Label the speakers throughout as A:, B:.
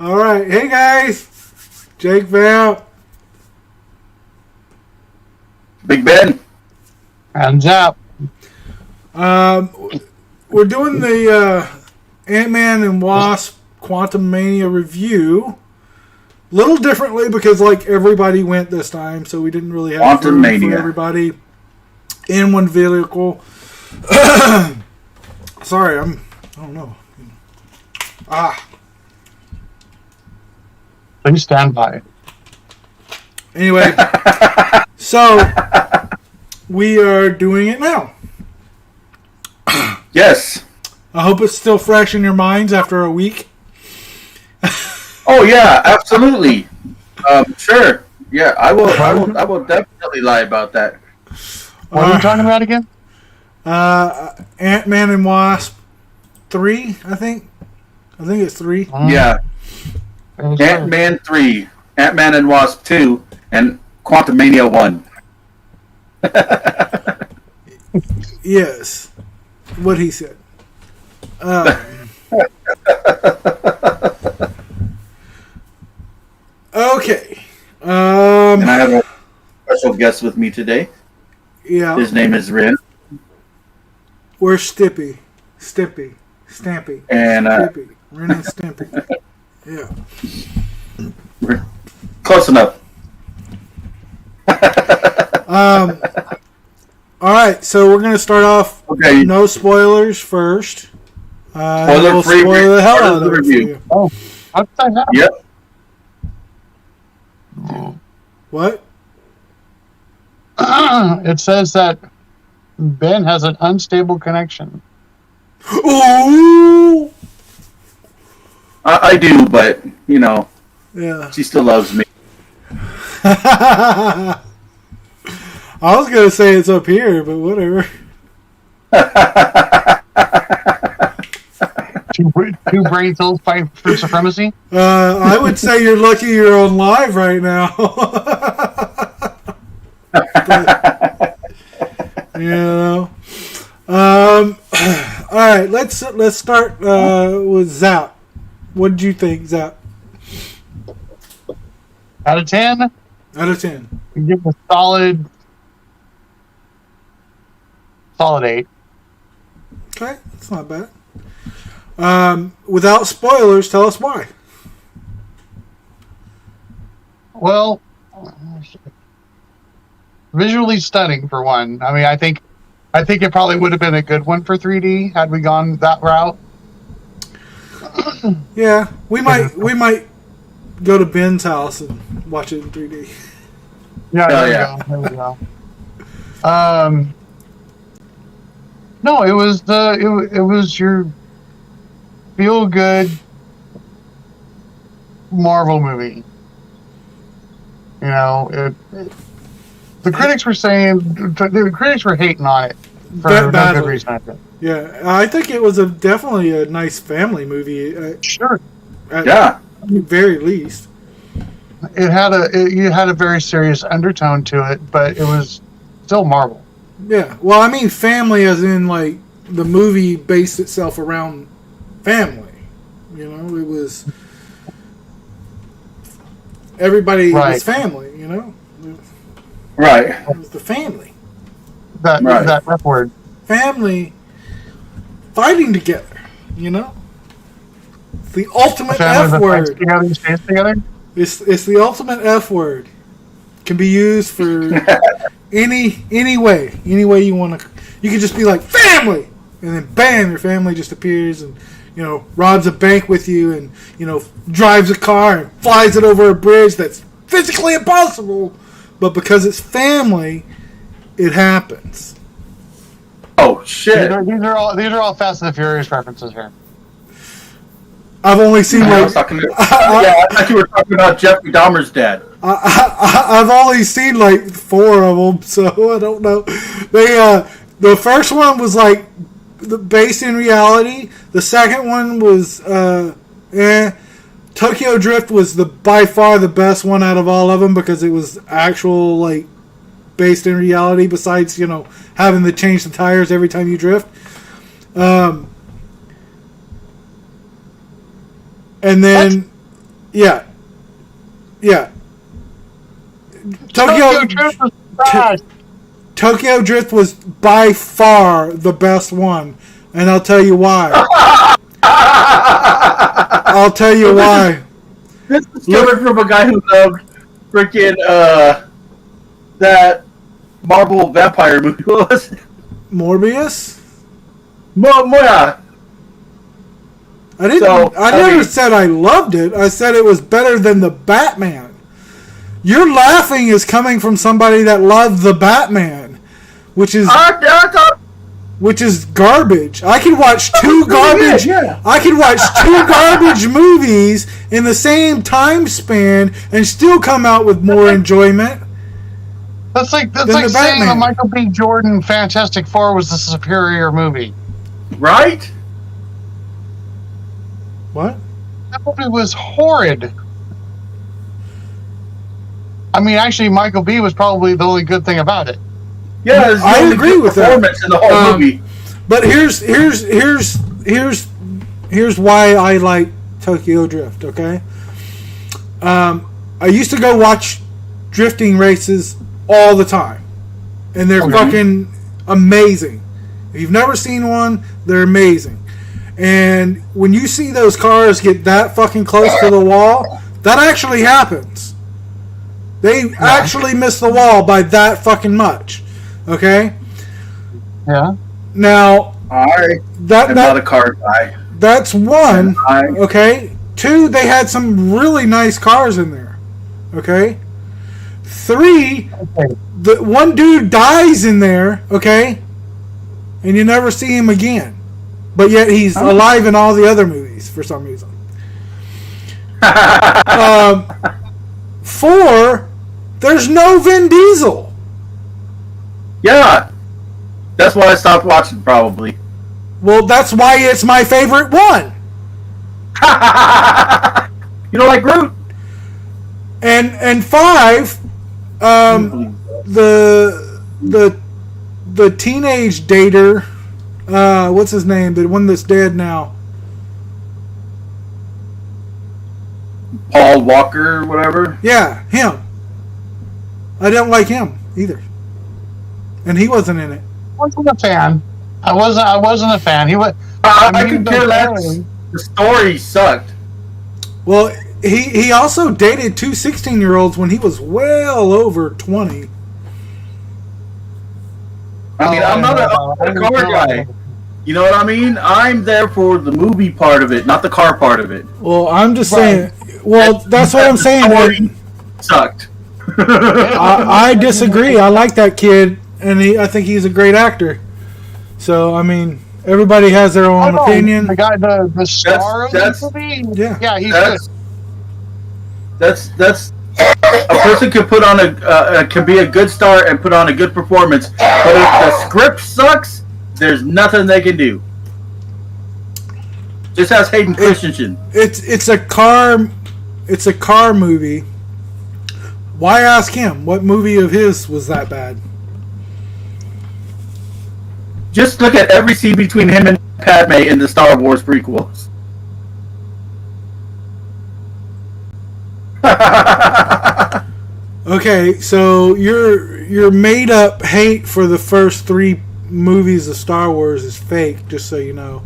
A: All right. Hey, guys. Jake Vamp.
B: Big Ben.
C: Hands up.
A: We're doing the Ant-Man and Wasp Quantumania review. A little differently because, like, everybody went this time, so we didn't really have room for everybody in one vehicle. Sorry, I don't know.
C: Please stand by.
A: Anyway, so we are doing it now.
B: Yes.
A: I hope it's still fresh in your minds after a week.
B: Oh yeah, absolutely. Sure. Yeah, I will definitely lie about that.
C: What are we talking about again?
A: Ant-Man and Wasp 3, I think. I think it's 3.
B: Yeah. Ant-Man 3, Ant-Man and Wasp 2, and Quantumania 1.
A: Yes. What he said. Okay.
B: And I have a special guest with me today.
A: Yeah.
B: His name is Rin.
A: Where's Stimpy? Stampy.
B: And
A: Stimpy. Rin and Stimpy. Yeah.
B: Close enough.
A: All right, so we're gonna start off.
B: Okay.
A: No spoilers first.
B: Spoiler free.
A: Spoil the hell out of the review.
C: Oh, what the hell?
B: Yep.
A: What?
C: It says that Ben has an unstable connection.
A: Ooh!
B: I do, but you know,
A: Yeah.
B: she still loves me.
A: I was gonna say it's up here, but whatever.
C: Two brain cells fight for supremacy.
A: I would say you're lucky you're on live right now. But, you know. All right, let's start with Zap. What did you think, Zap?
C: Out of 10,
A: Out of 10.
C: we give a solid 8.
A: Okay, that's not bad. Without spoilers, tell us why.
C: Well, visually stunning for one. I mean, I think it probably would have been a good one for 3D had we gone that route.
A: Yeah, we might go to Ben's house and watch it in 3D.
C: Yeah, there we go. No, it was your feel good Marvel movie. You know, the critics were saying the critics were hating on it for no good reason. I think.
A: Yeah, I think it was definitely a nice family movie.
C: Sure.
A: At the very least.
C: It had a very serious undertone to it, but it was still Marvel.
A: Yeah, well, I mean family as in, like, the movie based itself around family. You know, it was... Everybody was family, you know?
B: Right.
A: It was the family.
C: That F word.
A: Family fighting together, you know? It's the ultimate F word.
C: Together?
A: It's the ultimate F word. Can be used for any way you want to. You can just be like family, and then bam, your family just appears and, you know, robs a bank with you, and, you know, drives a car and flies it over a bridge that's physically impossible, but because it's family, it happens.
B: Oh shit!
C: These are all Fast and the Furious references here.
A: I've only seen
B: I thought you were talking about Jeffrey Dahmer's dad.
A: I've only seen like 4 of them, so I don't know. The first one was like based in reality. The second one was Tokyo Drift was by far the best one out of all of them because it was actual, like, based in reality. Besides, you know, having to change the tires every time you drift. And then, yeah.
C: Tokyo Drift was bad.
A: Tokyo Drift was by far the best one, and I'll tell you why. I'll tell you why.
B: This is coming from a guy who loved freaking that Marvel vampire movie. What was it?
A: Morbius?
B: Yeah.
A: I never said I loved it. I said it was better than the Batman. Your laughing is coming from somebody that loved the Batman, which is garbage. I can watch two garbage. I can watch two garbage movies in the same time span and still come out with more enjoyment.
C: That's like saying the Michael B. Jordan Fantastic Four was the superior movie.
B: Right?
A: What?
C: That movie was horrid. I mean, actually, Michael B. was probably the only good thing about it.
B: Yeah,
A: I agree with that.
B: Performance in the whole movie.
A: But here's why I like Tokyo Drift. Okay, I used to go watch drifting races all the time, and they're fucking amazing. If you've never seen one, they're amazing. And when you see those cars get that fucking close to the wall, that actually happens. They actually miss the wall by that fucking much. Okay?
C: Yeah.
A: Now,
B: I'm not a car guy.
A: That's one. Okay? Two, they had some really nice cars in there. Okay? Three, the one dude dies in there, okay? And you never see him again. But yet he's alive in all the other movies for some reason. 4, there's no Vin Diesel.
B: Yeah. That's why I stopped watching, probably.
A: Well, that's why it's my favorite one.
B: You don't like Groot?
A: And 5, the teenage dater, what's his name? The one that's dead now.
B: Paul Walker or whatever?
A: Yeah, him. I didn't like him either. And he wasn't in it.
C: I wasn't a fan. I wasn't a fan. He was.
B: I could care less. The story sucked.
A: Well, he also dated 2 16-year-olds when he was well over 20.
B: I mean, I'm not a car guy. You know what I mean? I'm there for the movie part of it, not the car part of it.
A: Well, I'm just saying. Well, that's what I'm saying.
B: Story sucked.
A: I disagree. I like that kid, and I think he's a great actor. So, I mean, everybody has their own opinion.
C: The guy, the star of the movie? Yeah, he's good.
B: That's a person could put on can be a good star and put on a good performance, but if the script sucks, there's nothing they can do. Just ask Hayden Christensen.
A: It's a car movie. Why ask him? What movie of his was that bad?
B: Just look at every scene between him and Padme in the Star Wars prequels.
A: Okay, so your made up hate for the first 3 movies of Star Wars is fake, just so you know.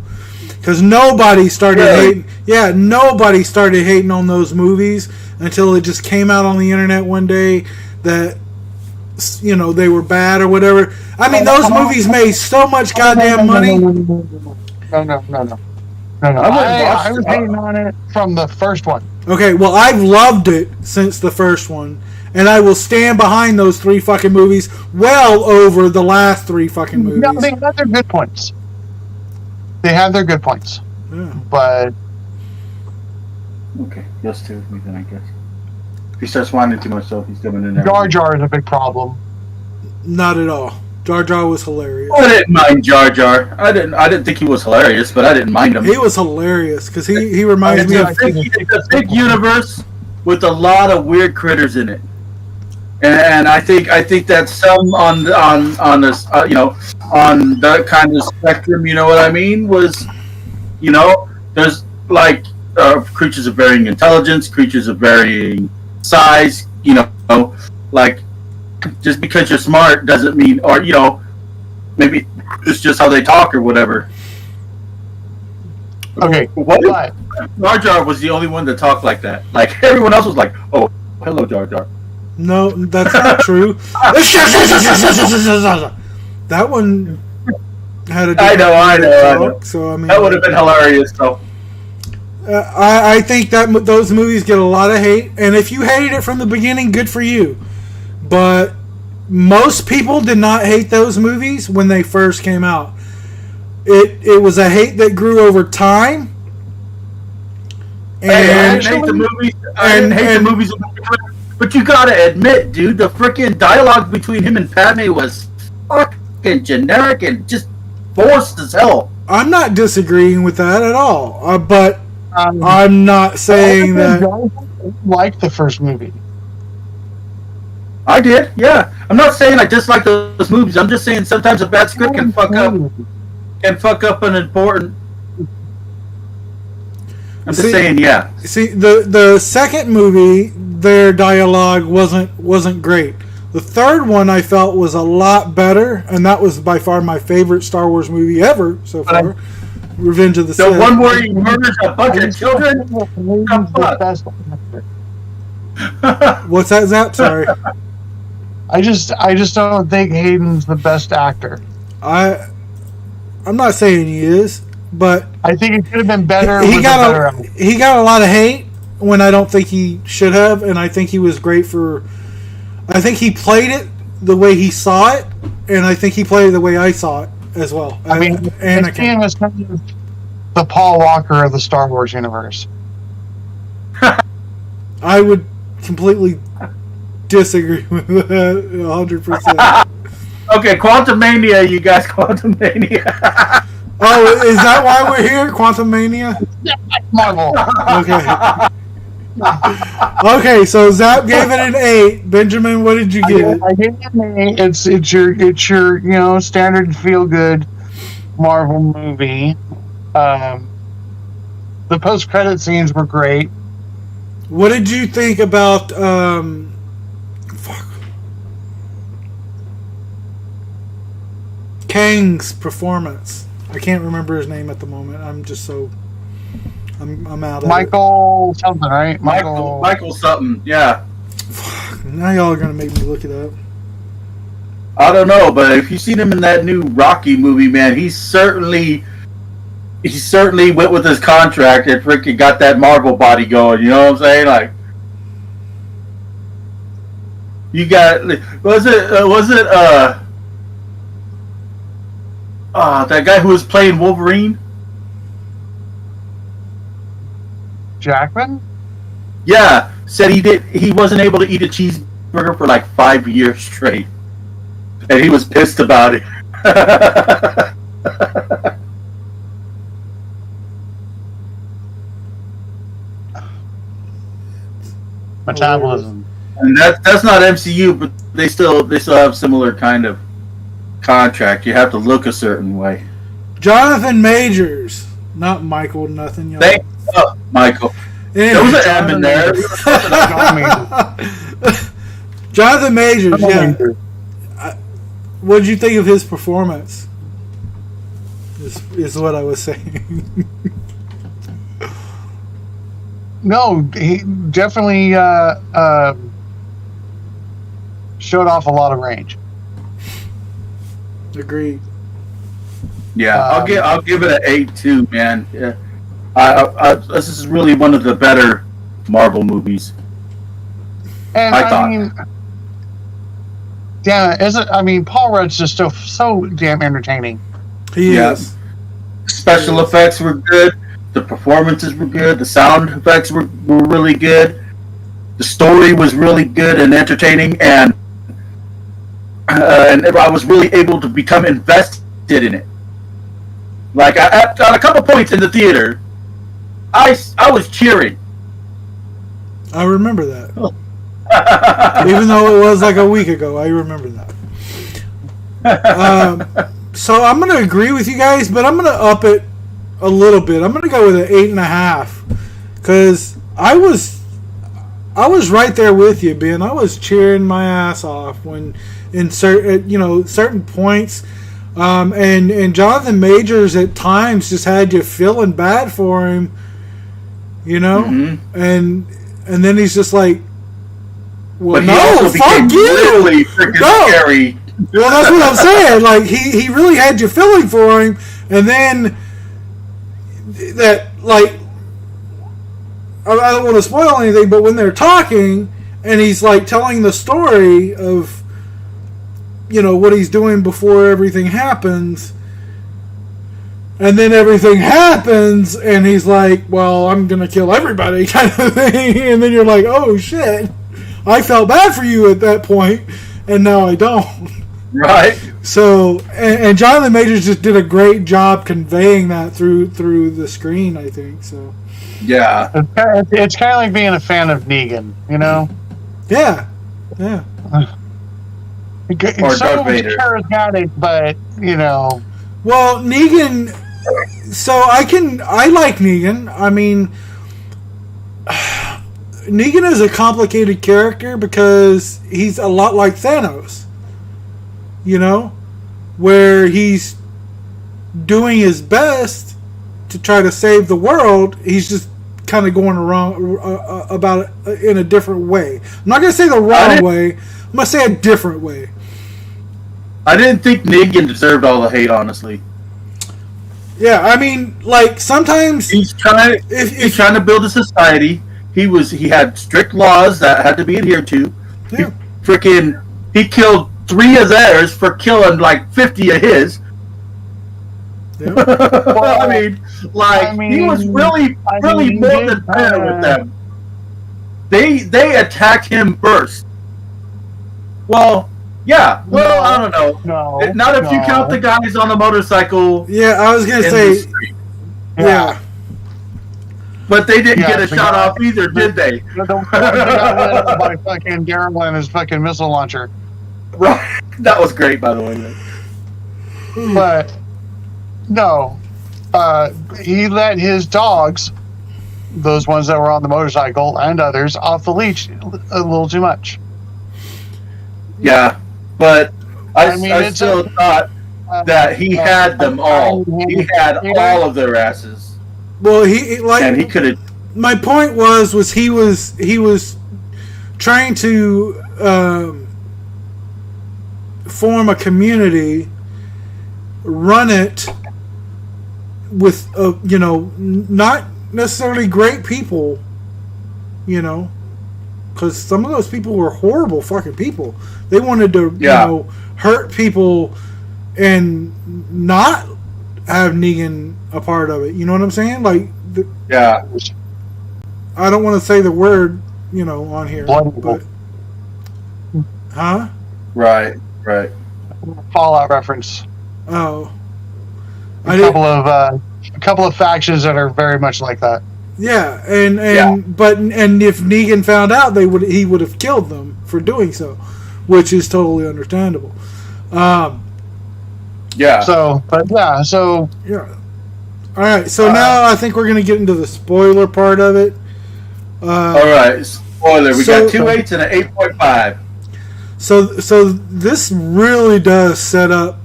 A: Because nobody started hating. Yeah, nobody started hating on those movies until it just came out on the internet one day that, you know, they were bad or whatever. I mean, those movies made so much goddamn money.
C: No. I was hating on it from the first one.
A: Okay, well, I've loved it since the first one. And I will stand behind those 3 fucking movies well over the last 3 fucking movies.
C: No, they have their good points. Yeah. But...
B: Okay, you'll stay with me then, I guess. If he starts whining too much, so he's coming in there.
C: Jar Jar is a big problem.
A: Not at all. Jar Jar was hilarious.
B: I didn't mind Jar Jar. I didn't think he was hilarious, but I didn't mind him.
A: He was hilarious, because he reminds me of...
B: It's a big universe with a lot of weird critters in it. And I think that some on this on that kind of spectrum, you know what I mean, was, you know, there's like creatures of varying intelligence, creatures of varying size. Like just because you're smart doesn't mean, or maybe it's just how they talk or whatever.
C: Okay,
B: what if Jar Jar was the only one that talked like that? Like everyone else was like, "Oh, hello, Jar Jar."
A: No, that's not true. That one had a different
B: I know.
A: So I mean,
B: that would have been hilarious. So
A: I think that those movies get a lot of hate, and if you hated it from the beginning, good for you. But most people did not hate those movies when they first came out. It was a hate that grew over time. And
B: I didn't hate the movies. I didn't hate the movies, but you gotta admit, dude, the freaking dialogue between him and Padme was fucking generic and just forced as hell.
A: I'm not disagreeing with that at all, but I'm not saying that.
C: I liked the first movie.
B: I did, yeah. I'm not saying I dislike those movies. I'm just saying sometimes a bad script can fuck up an important. I'm just saying, yeah.
A: See, the second movie, their dialogue wasn't great. The third one I felt was a lot better, and that was by far my favorite Star Wars movie ever so far. Revenge of the Sith.
B: The one where he murders a bunch of children.
A: What's that, Zap? Sorry.
C: I just don't think Hayden's the best actor.
A: I'm not saying he is, but
C: I think it could have been better.
A: He got a lot of hate when I don't think he should have, and I think he was great for. I think he played it the way he saw it, and I think he played it the way I saw it as well.
C: I mean, Anakin was kind of the Paul Walker of the Star Wars universe.
A: I would completely disagree with that 100%.
B: Okay, Quantumania, you guys, Quantumania.
A: Oh, is that why we're here? Quantumania?
C: Marvel.
A: Okay. Okay, so Zap gave it an 8. Benjamin, what did you give?
C: I gave it an 8. It's your standard feel good Marvel movie. The post credit scenes were great.
A: What did you think about Kang's performance? I can't remember his name at the moment. I'm just so I'm out of
C: Michael something, right?
B: Michael something, yeah.
A: Fuck, now y'all are gonna make me look it up.
B: I don't know, but if you've seen him in that new Rocky movie, man, he certainly went with his contract and freaking got that Marvel body going. You know what I'm saying? Like, you got was it that guy who was playing Wolverine?
C: Jackman?
B: Yeah, said he wasn't able to eat a cheeseburger for like 5 years straight. And he was pissed about it.
C: Metabolism.
B: And that's not MCU, but they still have similar kind of contract. You have to look a certain way.
A: Jonathan Majors, not Michael. Nothing. Y'all.
B: Thank you, Michael.
A: Anyway,
B: there was an M in there.
A: Jonathan Majors. Yeah. What did you think of his performance? Is what I was saying.
C: No, he definitely showed off a lot of range.
A: Agreed.
B: Yeah, I'll give it an 8 too, man. Yeah, this is really one of the better Marvel movies.
C: And I mean, damn, Paul Rudd's just so damn entertaining.
A: He is.
B: Special effects were good. The performances were good. The sound effects were really good. The story was really good and entertaining, and I was really able to become invested in it. Like, at a couple points in the theater, I was cheering.
A: I remember that. Even though it was like a week ago, I remember that. So I'm going to agree with you guys, but I'm going to up it a little bit. I'm going to go with an 8.5. because I was right there with you, Ben. I was cheering my ass off when in certain points, and Jonathan Majors at times just had you feeling bad for him,
B: Mm-hmm.
A: and then he's just like, well,
B: but
A: no, fuck you,
B: really freaking scary.
A: Well, that's what I'm saying. Like he really had you feeling for him, and then that like. I don't want to spoil anything, but when they're talking and he's like telling the story of what he's doing before everything happens, and then everything happens and he's like, well, I'm gonna kill everybody kind of thing, and then you're like, oh shit, I felt bad for you at that point and now I don't.
B: Right.
A: So and Jonathan Majors just did a great job conveying that through the screen, I think. So
B: yeah,
C: it's kind of like being a fan of Negan,
A: Yeah.
B: Or Darth
C: Vader. Charismatic, but
A: Well, Negan. So I like Negan. I mean, Negan is a complicated character because he's a lot like Thanos. Where he's doing his best to try to save the world. He's just kind of going around about it in a different way. I'm not going to say the wrong way. I'm going to say a different way.
B: I didn't think Negan deserved all the hate, honestly.
A: Yeah, I mean, like sometimes
B: he's trying to build a society. He had strict laws that had to be adhered to.
A: Yeah.
B: He killed 3 of theirs for killing like 50 of his.
A: Yeah.
B: Well, I mean, he was really more than fair with them. They attacked him first. Well, yeah. Well, I don't know. Not if you count the guys on the motorcycle.
A: Yeah, I was gonna say. Yeah.
B: But they didn't get a shot off either, did they?
C: By fucking Daryl and his fucking missile launcher.
B: Right. That was great, by the way.
C: But no, he let his dogs, those ones that were on the motorcycle and others, off the leash a little too much.
B: Yeah, but I still thought that he had them all. He had all of their asses.
A: Well, he could have. My point was he was trying to form a community, run it with not necessarily great people, because some of those people were horrible fucking people. They wanted to hurt people and not have Negan a part of it. You know what I'm saying? Like, I don't want to say the word, on here, but
B: Right.
C: Fallout reference.
A: Oh,
C: A couple of factions that are very much like that.
A: Yeah, and if Negan found out, he would have killed them for doing so, which is totally understandable.
B: Yeah.
C: So.
A: Yeah. All right. So now I think we're going to get into the spoiler part of it.
B: All right. Spoiler. We got 2 8s and an 8.5.
A: So this really does set up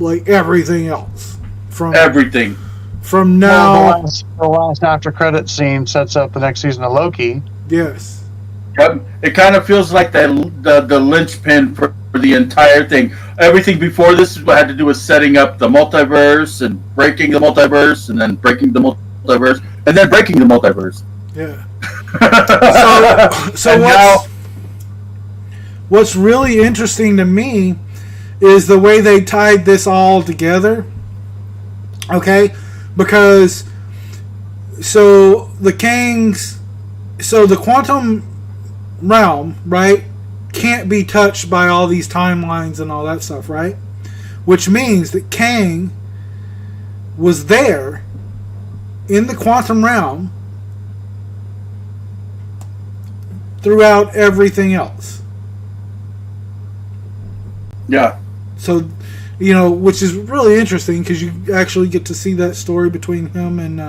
A: like everything else from
B: everything.
A: From now,
C: the last after credit scene sets up the next season of Loki.
A: Yes.
B: It kind of feels like the linchpin for the entire thing. Everything before this had to do with setting up the multiverse and breaking the multiverse, and then breaking the multiverse, and then breaking the multiverse.
A: Yeah. So what's really interesting to me is the way they tied this all together. Okay? Because the quantum realm, right, can't be touched by all these timelines and all that stuff, right? Which means that Kang was there in the quantum realm throughout everything else.
B: Yeah.
A: So, which is really interesting because you actually get to see that story between him and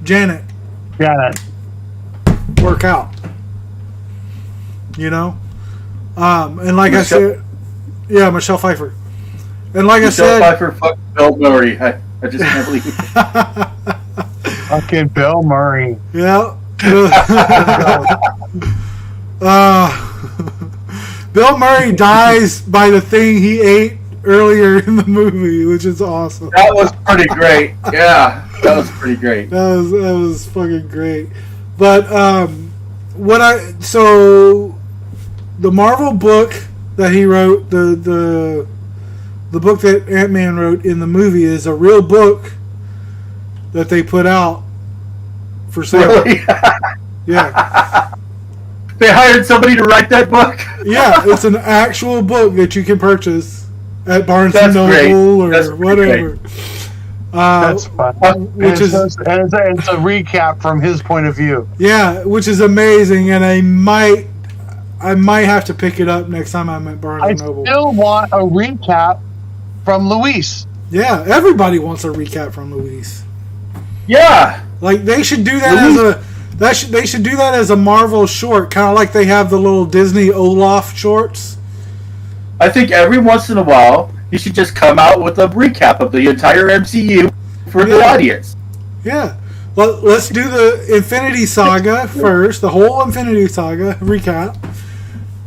A: Janet work out. You know? And like I said, yeah, Michelle Pfeiffer. And like
B: Michelle
A: I said,
B: Pfeiffer fucked Bill Murray. I just can't believe it.
C: Fucking Bill Murray.
A: Yeah. Bill Murray dies by the thing he ate earlier in the movie, which is awesome.
B: That was pretty great. Yeah, that was pretty great.
A: That was fucking great. But so the Marvel book that he wrote, the book that Ant-Man wrote in the movie is a real book that they put out for sale.
B: Really?
A: Yeah.
B: They hired somebody to write that book?
A: Yeah, it's an actual book that you can purchase at Barnes and
B: That's great.
A: Noble or
B: That's
A: whatever.
C: That's fun.
A: Which
C: it's
A: is
C: it's a recap from his point of view.
A: yeah, which is amazing, and I might have to pick it up next time I'm at Barnes
C: I
A: and Noble.
C: still want a recap from Luis.
A: Yeah, everybody wants a recap from Luis.
B: Yeah.
A: Like they should do that they should do that as a Marvel short, kind of like they have the little Disney Olaf shorts.
B: I think every once in a while, he should just come out with a recap of the entire MCU for the audience.
A: Yeah. Well, let's do the Infinity Saga first, the whole Infinity Saga recap.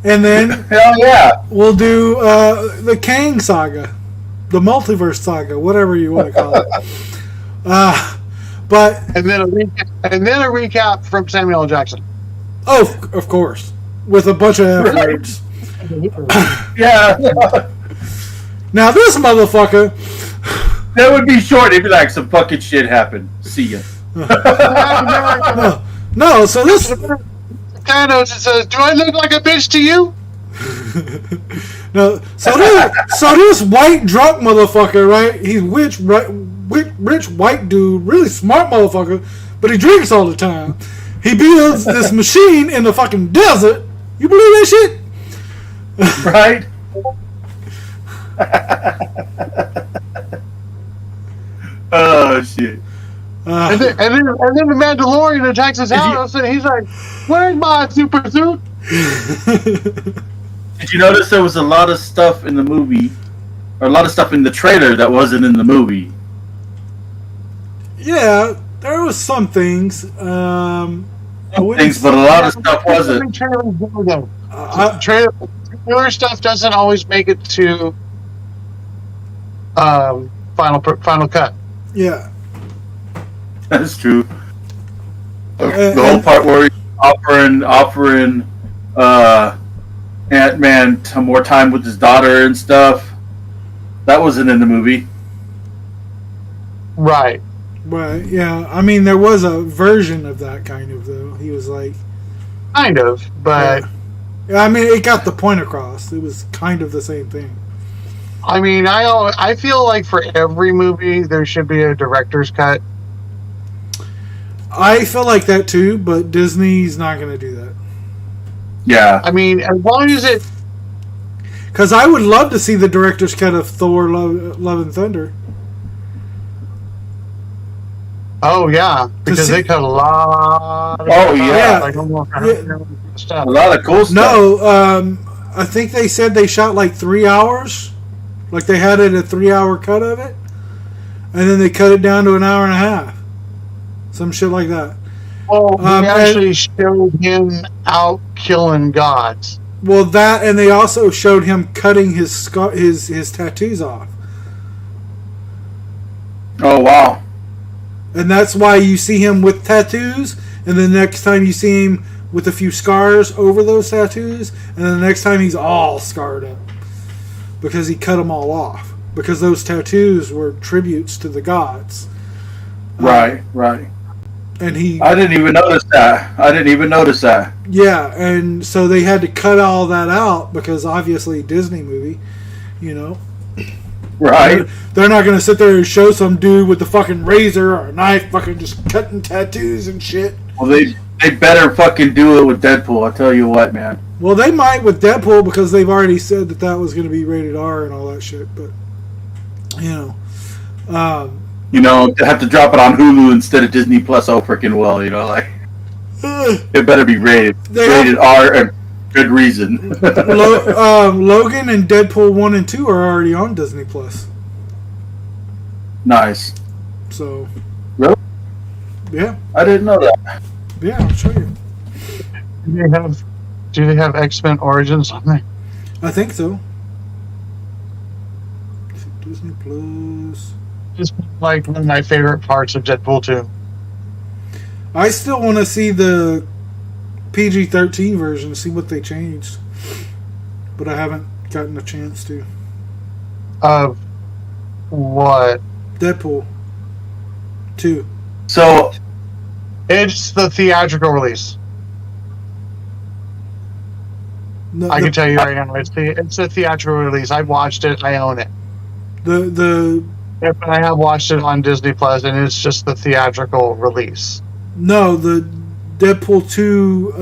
A: And then
B: Hell yeah.
A: we'll do the Kang Saga, the Multiverse Saga, whatever you want to call it. But
C: And then a recap from Samuel L. Jackson.
A: oh, of course, with a bunch of F words.
B: Yeah.
A: Now this motherfucker.
B: That would be short. It'd be like, some fucking shit happened. See ya.
A: No, so this.
C: Thanos, it says, "Do I look like a bitch to you?"
A: No, so this white drunk motherfucker, right? He's rich white dude, really smart motherfucker, but he drinks all the time. He builds this machine in the fucking desert. You believe that shit?
B: Right? Oh, shit.
C: And then the Mandalorian attacks his house, and he's like, "Where's my super suit?"
B: Did you notice there was a lot of stuff in the movie, or a lot of stuff in the trailer that wasn't in the movie?
A: Yeah, there was some things.
B: But a lot of stuff wasn't.
C: Trailer stuff doesn't always make it to final cut.
A: Yeah.
B: That's true. The whole part where he's offering Ant-Man more time with his daughter and stuff, that wasn't in the movie.
C: Right.
A: Right, yeah. I mean, there was a version of that kind of, though. He was like...
C: Kind of, but...
A: Yeah, I mean, it got the point across. It was kind of the same thing.
C: I mean, I feel like for every movie, there should be a director's cut.
A: I feel like that, too, but Disney's not going to do that.
B: Yeah.
C: I mean, as long as it...
A: Because I would love to see the director's cut of Thor Love and Thunder.
C: Oh, yeah. Because they cut a lot of stuff.
B: A lot of cool stuff.
A: No, I think they said they shot like 3 hours. Like they had it a 3 hour cut of it. And then they cut it down to an hour and a half. Some shit like that.
C: Well, they actually showed him out killing gods.
A: Well, that, and they also showed him cutting his tattoos off.
B: Oh, wow.
A: And that's why you see him with tattoos, and the next time you see him with a few scars over those tattoos, and then the next time he's all scarred up. Because he cut them all off. Because those tattoos were tributes to the gods.
B: Right, right.
A: And
B: I didn't even notice that.
A: Yeah, and so they had to cut all that out because obviously Disney movie, you know.
B: Right.
A: They're not going to sit there and show some dude with a fucking razor or a knife fucking just cutting tattoos and shit.
B: Well, they better fucking do it with Deadpool, I tell you what, man.
A: Well, they might with Deadpool because they've already said that was going to be rated R and all that shit, but, you know.
B: You know, to have to drop it on Hulu instead of Disney Plus. Oh, freaking well, you know, like it better be rated R and good reason.
A: Logan and Deadpool 1 and 2 are already on Disney Plus.
B: Nice.
A: So.
B: Really?
A: Yeah.
B: I didn't know that.
A: Yeah, I'll show you.
C: Do they have X-Men Origins on there?
A: I think so. Disney Plus.
C: It's like one of my favorite parts of Deadpool 2.
A: I still want to see the PG-13 version, see what they changed. But I haven't gotten a chance to.
C: Of what?
A: Deadpool 2.
B: So
C: It's the theatrical release.
A: No,
C: I can tell you right now, it's a theatrical release. I watched it. I own it. I have watched it on Disney Plus, and it's just the theatrical release.
A: No, the Deadpool 2,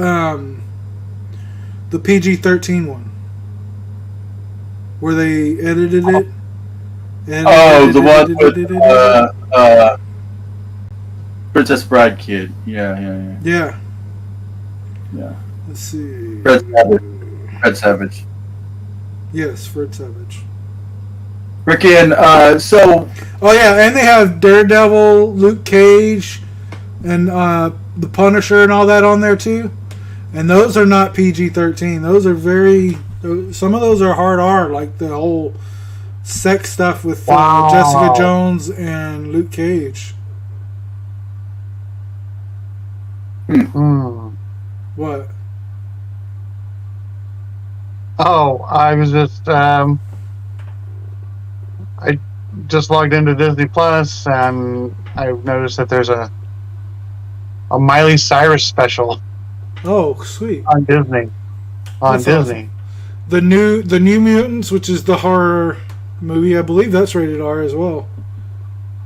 A: the PG-13 one, where they edited it.
B: The one with Princess Bride kid. Yeah.
A: Let's see.
B: Fred Savage.
A: Yes, Fred Savage.
B: Freaking, so...
A: Oh, yeah, and they have Daredevil, Luke Cage, and the Punisher and all that on there, too. And those are not PG-13. Those are very... Some of those are hard R, like the whole sex stuff with Jessica Jones and Luke Cage. What?
C: Oh, I was just... I just logged into Disney Plus, and I've noticed that there's a Miley Cyrus special.
A: Oh, sweet.
C: On Disney.
A: That's
C: Disney.
A: Awesome. The New Mutants, which is the horror movie, I believe that's rated R as well.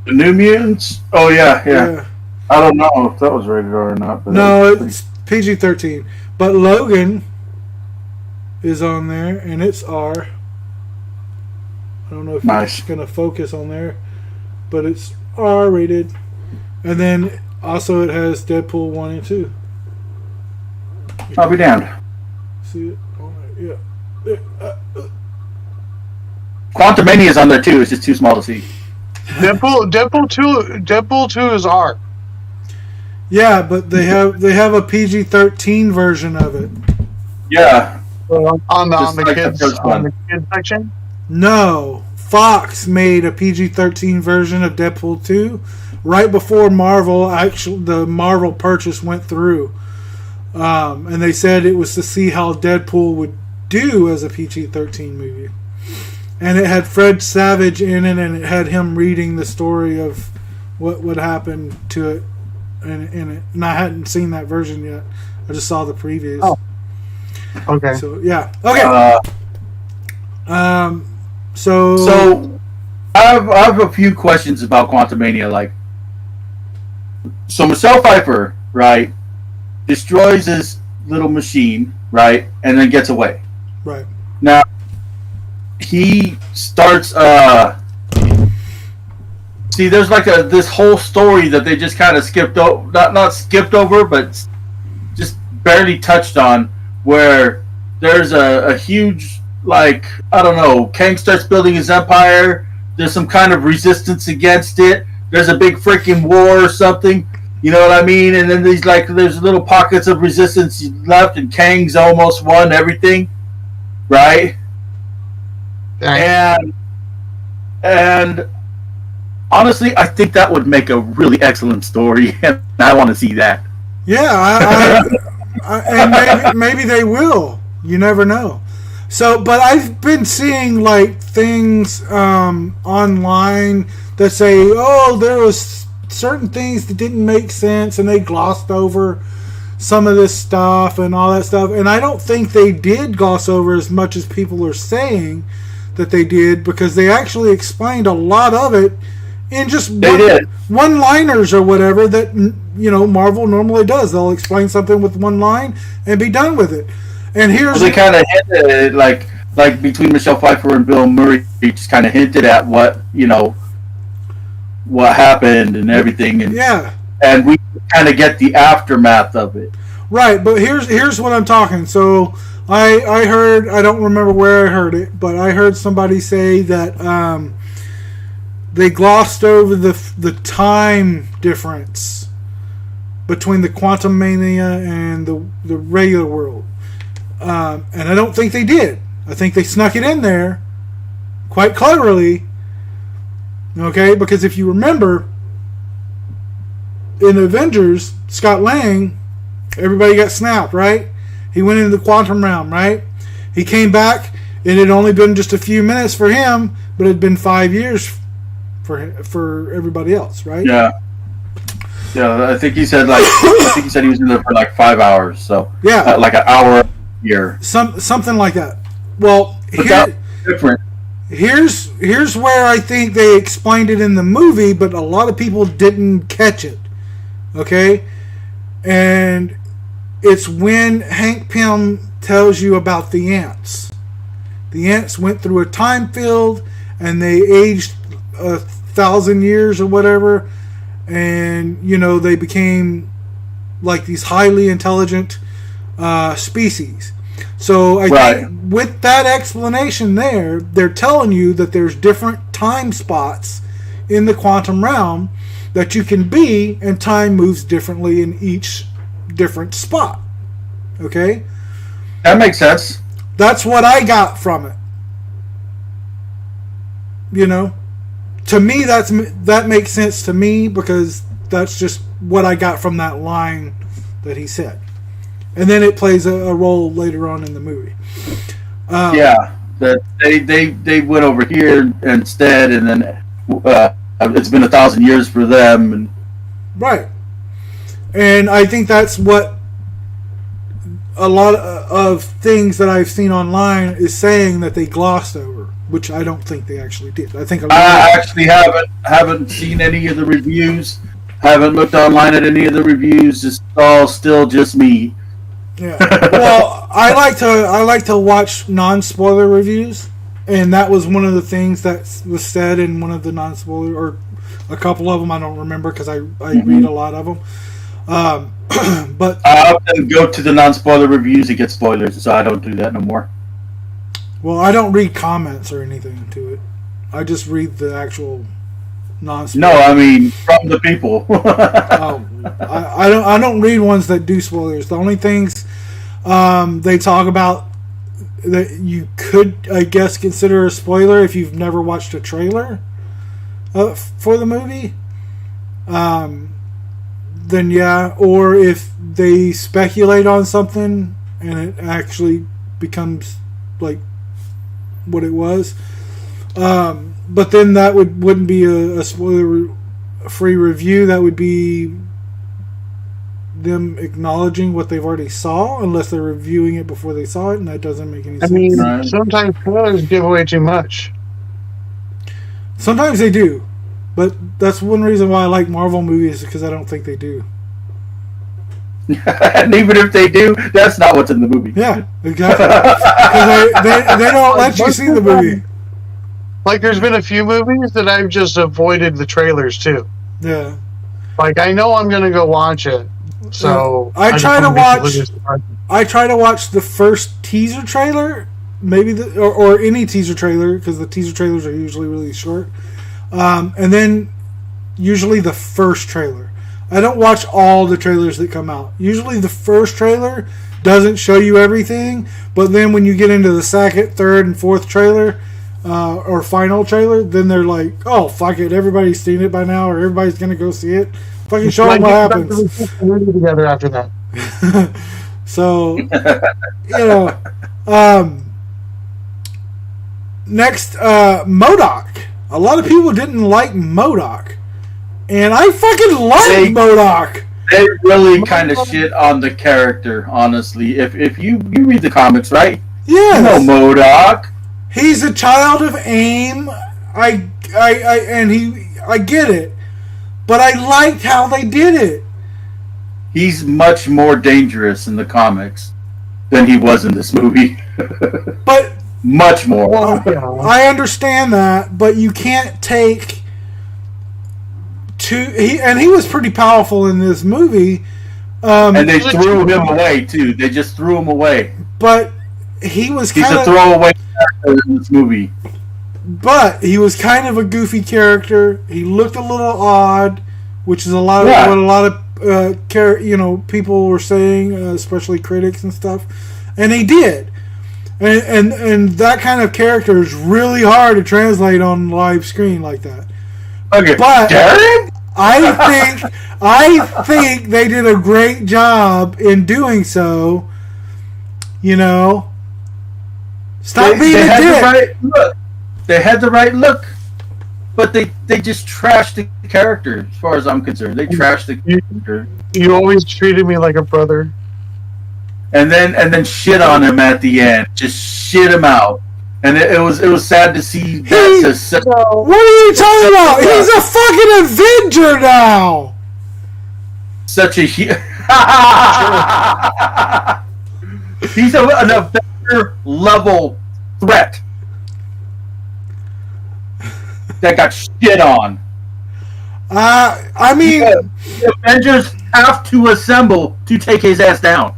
B: The New Mutants? Oh, yeah. I don't know if that was rated R or not. But
A: no, it's PG-13. But Logan is on there, and it's R. I don't know if it's going to focus on there, but it's R rated. And then also it has Deadpool 1 and 2.
B: I'll be damned.
A: See it? Oh, yeah.
B: Quantumania is on there too. It's just too small to see.
C: Deadpool 2 is R.
A: Yeah, but they have a PG-13 version of it.
B: Yeah.
C: On the kids section?
A: No. Fox made a PG-13 version of Deadpool 2 right before the Marvel purchase went through. And they said it was to see how Deadpool would do as a PG-13 movie. And it had Fred Savage in it, and it had him reading the story of what would happen to it in it. And I hadn't seen that version yet. I just saw the previews.
C: Oh. Okay.
A: So, yeah. Okay.
B: So I have a few questions about Quantumania. Like, so Michelle Pfeiffer, right, destroys this little machine, right, and then gets away.
A: Right.
B: Now, he starts. See, there's like this whole story that they just kind of skipped over, not skipped over, but just barely touched on, where there's a huge, like, I don't know, Kang starts building his empire. There's some kind of resistance against it. There's a big freaking war or something. You know what I mean? And then there's little pockets of resistance left, and Kang's almost won everything, right? And honestly, I think that would make a really excellent story, and I want to see that.
A: Yeah, and maybe they will. You never know. So, but I've been seeing like things online that say, "Oh, there was certain things that didn't make sense, and they glossed over some of this stuff and all that stuff." And I don't think they did gloss over as much as people are saying that they did, because they actually explained a lot of it in just one-liners or whatever that, you know, Marvel normally does. They'll explain something with one line and be done with it. And here's
B: they kind of hinted, like between Michelle Pfeiffer and Bill Murray, they just kind of hinted at what what happened and everything, and we kind of get the aftermath of it.
A: Right, but here's what I'm talking. So I heard, I don't remember where I heard it, but I heard somebody say that they glossed over the time difference between the Quantum Mania and the regular world. And I don't think they did. I think they snuck it in there quite cleverly. Okay, because if you remember, in Avengers, Scott Lang, everybody got snapped, right? He went into the quantum realm, right? He came back. It had only been just a few minutes for him, but it had been 5 years for everybody else, right?
B: Yeah. Yeah, I think he said he was in there for like 5 hours. So
A: yeah,
B: like an hour a year.
A: Something like that. Well,
B: different.
A: Here's where I think they explained it in the movie, but a lot of people didn't catch it. Okay? And it's when Hank Pym tells you about the ants. The ants went through a time field and they aged 1,000 years or whatever, and they became like these highly intelligent species. So I think with that explanation there, they're telling you that there's different time spots in the quantum realm that you can be, and time moves differently in each different spot. Okay?
B: That makes sense.
A: That's what I got from it. To me, that makes sense to me, because that's just what I got from that line that he said. And then it plays a role later on in the movie.
B: That they went over here instead, and then it's been 1,000 years for them. And
A: right. And I think that's what a lot of things that I've seen online is saying that they glossed over, which I don't think they actually did. I think
B: I actually haven't seen any of the reviews. Haven't looked online at any of the reviews. It's all still just me.
A: Yeah. Well, I like to watch non-spoiler reviews, and that was one of the things that was said in one of the non-spoiler, or a couple of them. I don't remember because I read a lot of them. But
B: I often go to the non-spoiler reviews to get spoilers, so I don't do that no more.
A: Well, I don't read comments or anything to it. I just read the actual non-spoiler.
B: No, I mean from the people.
A: I don't read ones that do spoilers. The only things they talk about that you could, I guess, consider a spoiler if you've never watched a trailer for the movie. Then yeah, or if they speculate on something and it actually becomes like what it was. But then that wouldn't be a spoiler-free review. That would be them acknowledging what they've already saw, unless they're reviewing it before they saw it, and that doesn't make any sense.
C: I mean, sometimes spoilers give away too much.
A: Sometimes they do, but that's one reason why I like Marvel movies, because I don't think they do.
B: And even if they do, that's not what's in the movie.
A: Yeah, exactly. Because they don't let you see the movie.
C: Like, there's been a few movies that I've just avoided the trailers too.
A: Yeah.
C: Like, I know I'm gonna go watch it, so
A: I try to watch the first teaser trailer, maybe or any teaser trailer, because the teaser trailers are usually really short, and then usually the first trailer. I don't watch all the trailers that come out. Usually the first trailer doesn't show you everything, but then when you get into the second, third, and fourth trailer, or final trailer, then they're like, oh, fuck it, everybody's seen it by now, or everybody's going to go see it. Fucking show them what happens.
C: Together after that.
A: So, next, MODOK. A lot of people didn't like MODOK. And I fucking like MODOK.
B: They really kind of shit on the character, honestly. If you read the comics, right?
A: Yes.
B: You know MODOK.
A: He's a child of AIM. I get it. But I liked how they did it.
B: He's much more dangerous in the comics than he was in this movie.
A: But
B: much more.
A: I understand that, but you can't take he was pretty powerful in this movie.
B: And they threw him away too. They just threw him away.
A: But he's
B: a throwaway character in this movie.
A: But he was kind of a goofy character. He looked a little odd, which is what a lot of people were saying, especially critics and stuff. And he did. And that kind of character is really hard to translate on live screen like that.
B: Okay,
A: but
B: Darren?
A: I think they did a great job in doing so. Stop being a dick.
B: They had the right look, but they just trashed the character. As far as I'm concerned, they trashed the character.
C: You always treated me like a brother.
B: And then shit on him at the end. Just shit him out. And it was sad to see that.
A: What are you talking about? He's a fucking Avenger now.
B: Such a he's an Avenger level threat that got shit on.
A: I mean,
B: the Avengers have to assemble to take his ass down.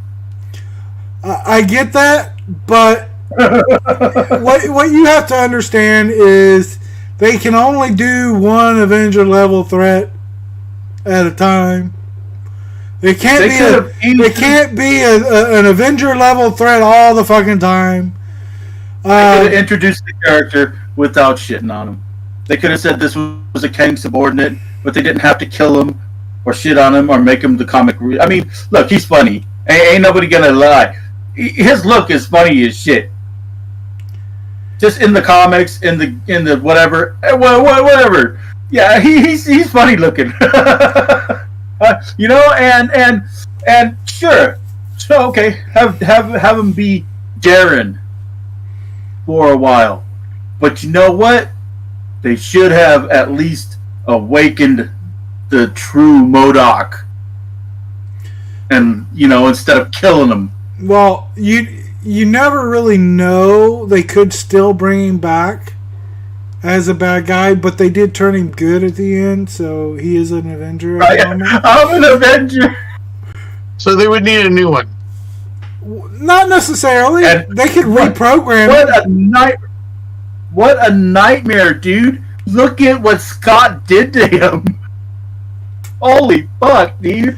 A: I get that, but what you have to understand is they can only do one Avenger level threat at a time. It can't be an Avenger level threat all the fucking time.
B: They could have introduced the character without shitting on him. They could have said this was a Kang subordinate, but they didn't have to kill him or shit on him or make him the comic. I mean, look, he's funny. Ain't nobody gonna lie. His look is funny as shit. Just in the comics, in the whatever, whatever. Yeah, he's funny looking. And sure, so okay, have him be Darren for a while. But you know what? They should have at least awakened the true MODOK, and instead of killing him.
A: Well, you never really know. They could still bring him back as a bad guy, but they did turn him good at the end, so he is an Avenger.
B: I'm an Avenger.
C: So they would need a new one.
A: Not necessarily. They could reprogram
B: it. What a nightmare, dude. Look at what Scott did to him. Holy fuck, dude.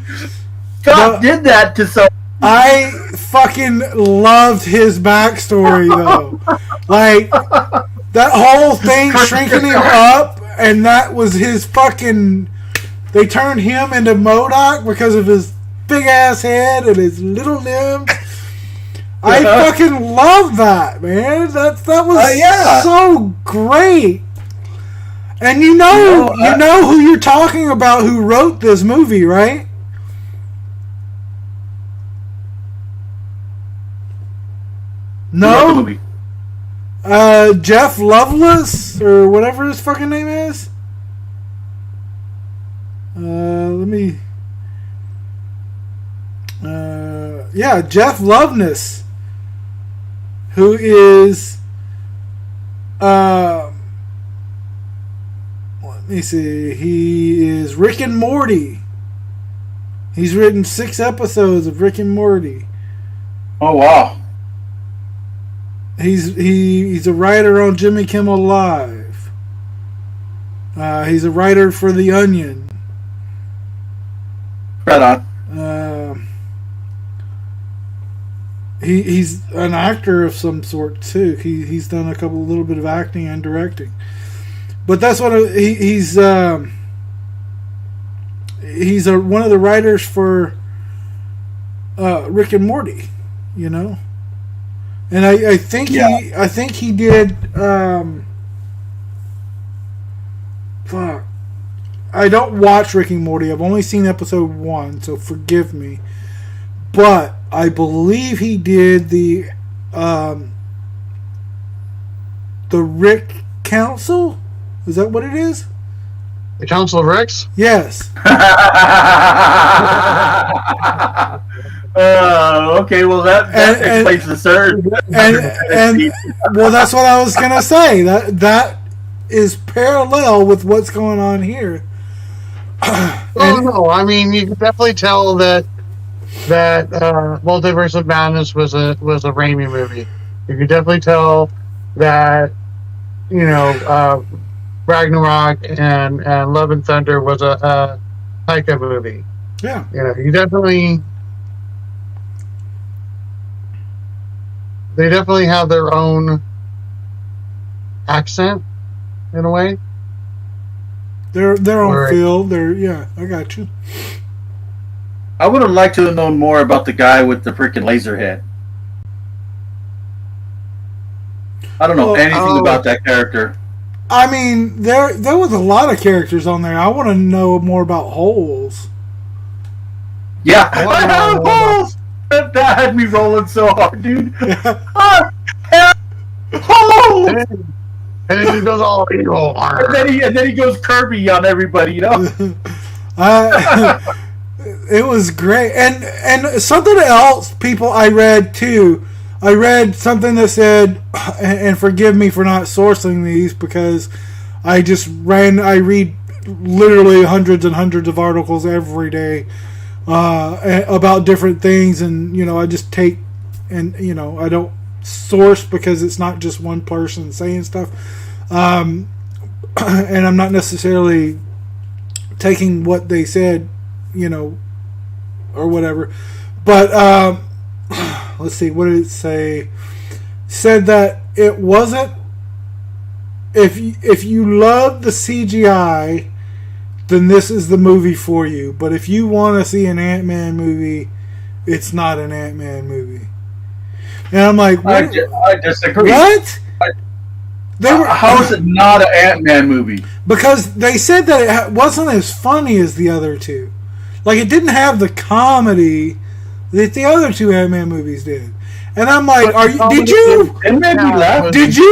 B: Scott did that to someone.
A: I fucking loved his backstory, though. Like, that whole thing shrinking him up, and that was his fucking... They turned him into MODOK because of his big-ass head and his little limbs. I fucking love that, man. That was so great. And you know who you're talking about who wrote this movie, right? No? Jeff Loveless, or whatever his fucking name is. Jeff Loveness, who is, let me see, he is Rick and Morty. He's written 6 episodes of Rick and Morty.
B: Oh, wow.
A: He's a writer on Jimmy Kimmel Live. He's a writer for The Onion.
B: Right on.
A: He's an actor of some sort too. He's done a little bit of acting and directing. But that's what he's one of the writers for Rick and Morty, And I think he did. Fuck. I don't watch Rick and Morty. I've only seen episode 1, so forgive me. But I believe he did the Rick Council. Is that what it is?
C: The Council of Ricks?
A: Yes.
B: Okay, well that explains the surge.
A: And well, that's what I was gonna say. That is parallel with what's going on here.
C: No, I mean you can definitely tell that Multiverse of Madness was a Raimi movie. You can definitely tell that Ragnarok and Love and Thunder was a Taika movie.
A: Yeah.
C: They definitely have their own accent in a way.
A: Their own feel. I got you.
B: I would have liked to have known more about the guy with the freaking laser head. I don't know anything about that character.
A: I mean, there was a lot of characters on there. I want to know more about Holes.
B: Yeah, Holes! That had me rolling so hard, dude. Holes!
C: And then he goes all evil.
B: And then he goes Kirby on everybody,
A: It was great. And something else, people, I read too. I read something that said, and forgive me for not sourcing these because I read literally hundreds and hundreds of articles every day about different things, and I just take, and I don't source because it's not just one person saying stuff, and I'm not necessarily taking what they said, or whatever, but let's see, what did it say? Said that it wasn't, if you love the CGI, then this is the movie for you. But if you want to see an Ant-Man movie, it's not an Ant-Man movie. And I'm like, what?
B: I disagree.
A: What?
B: How is it not an Ant-Man movie?
A: Because they said that it wasn't as funny as the other two. Like, it didn't have the comedy that the other two Ant-Man movies did. And I'm like, did you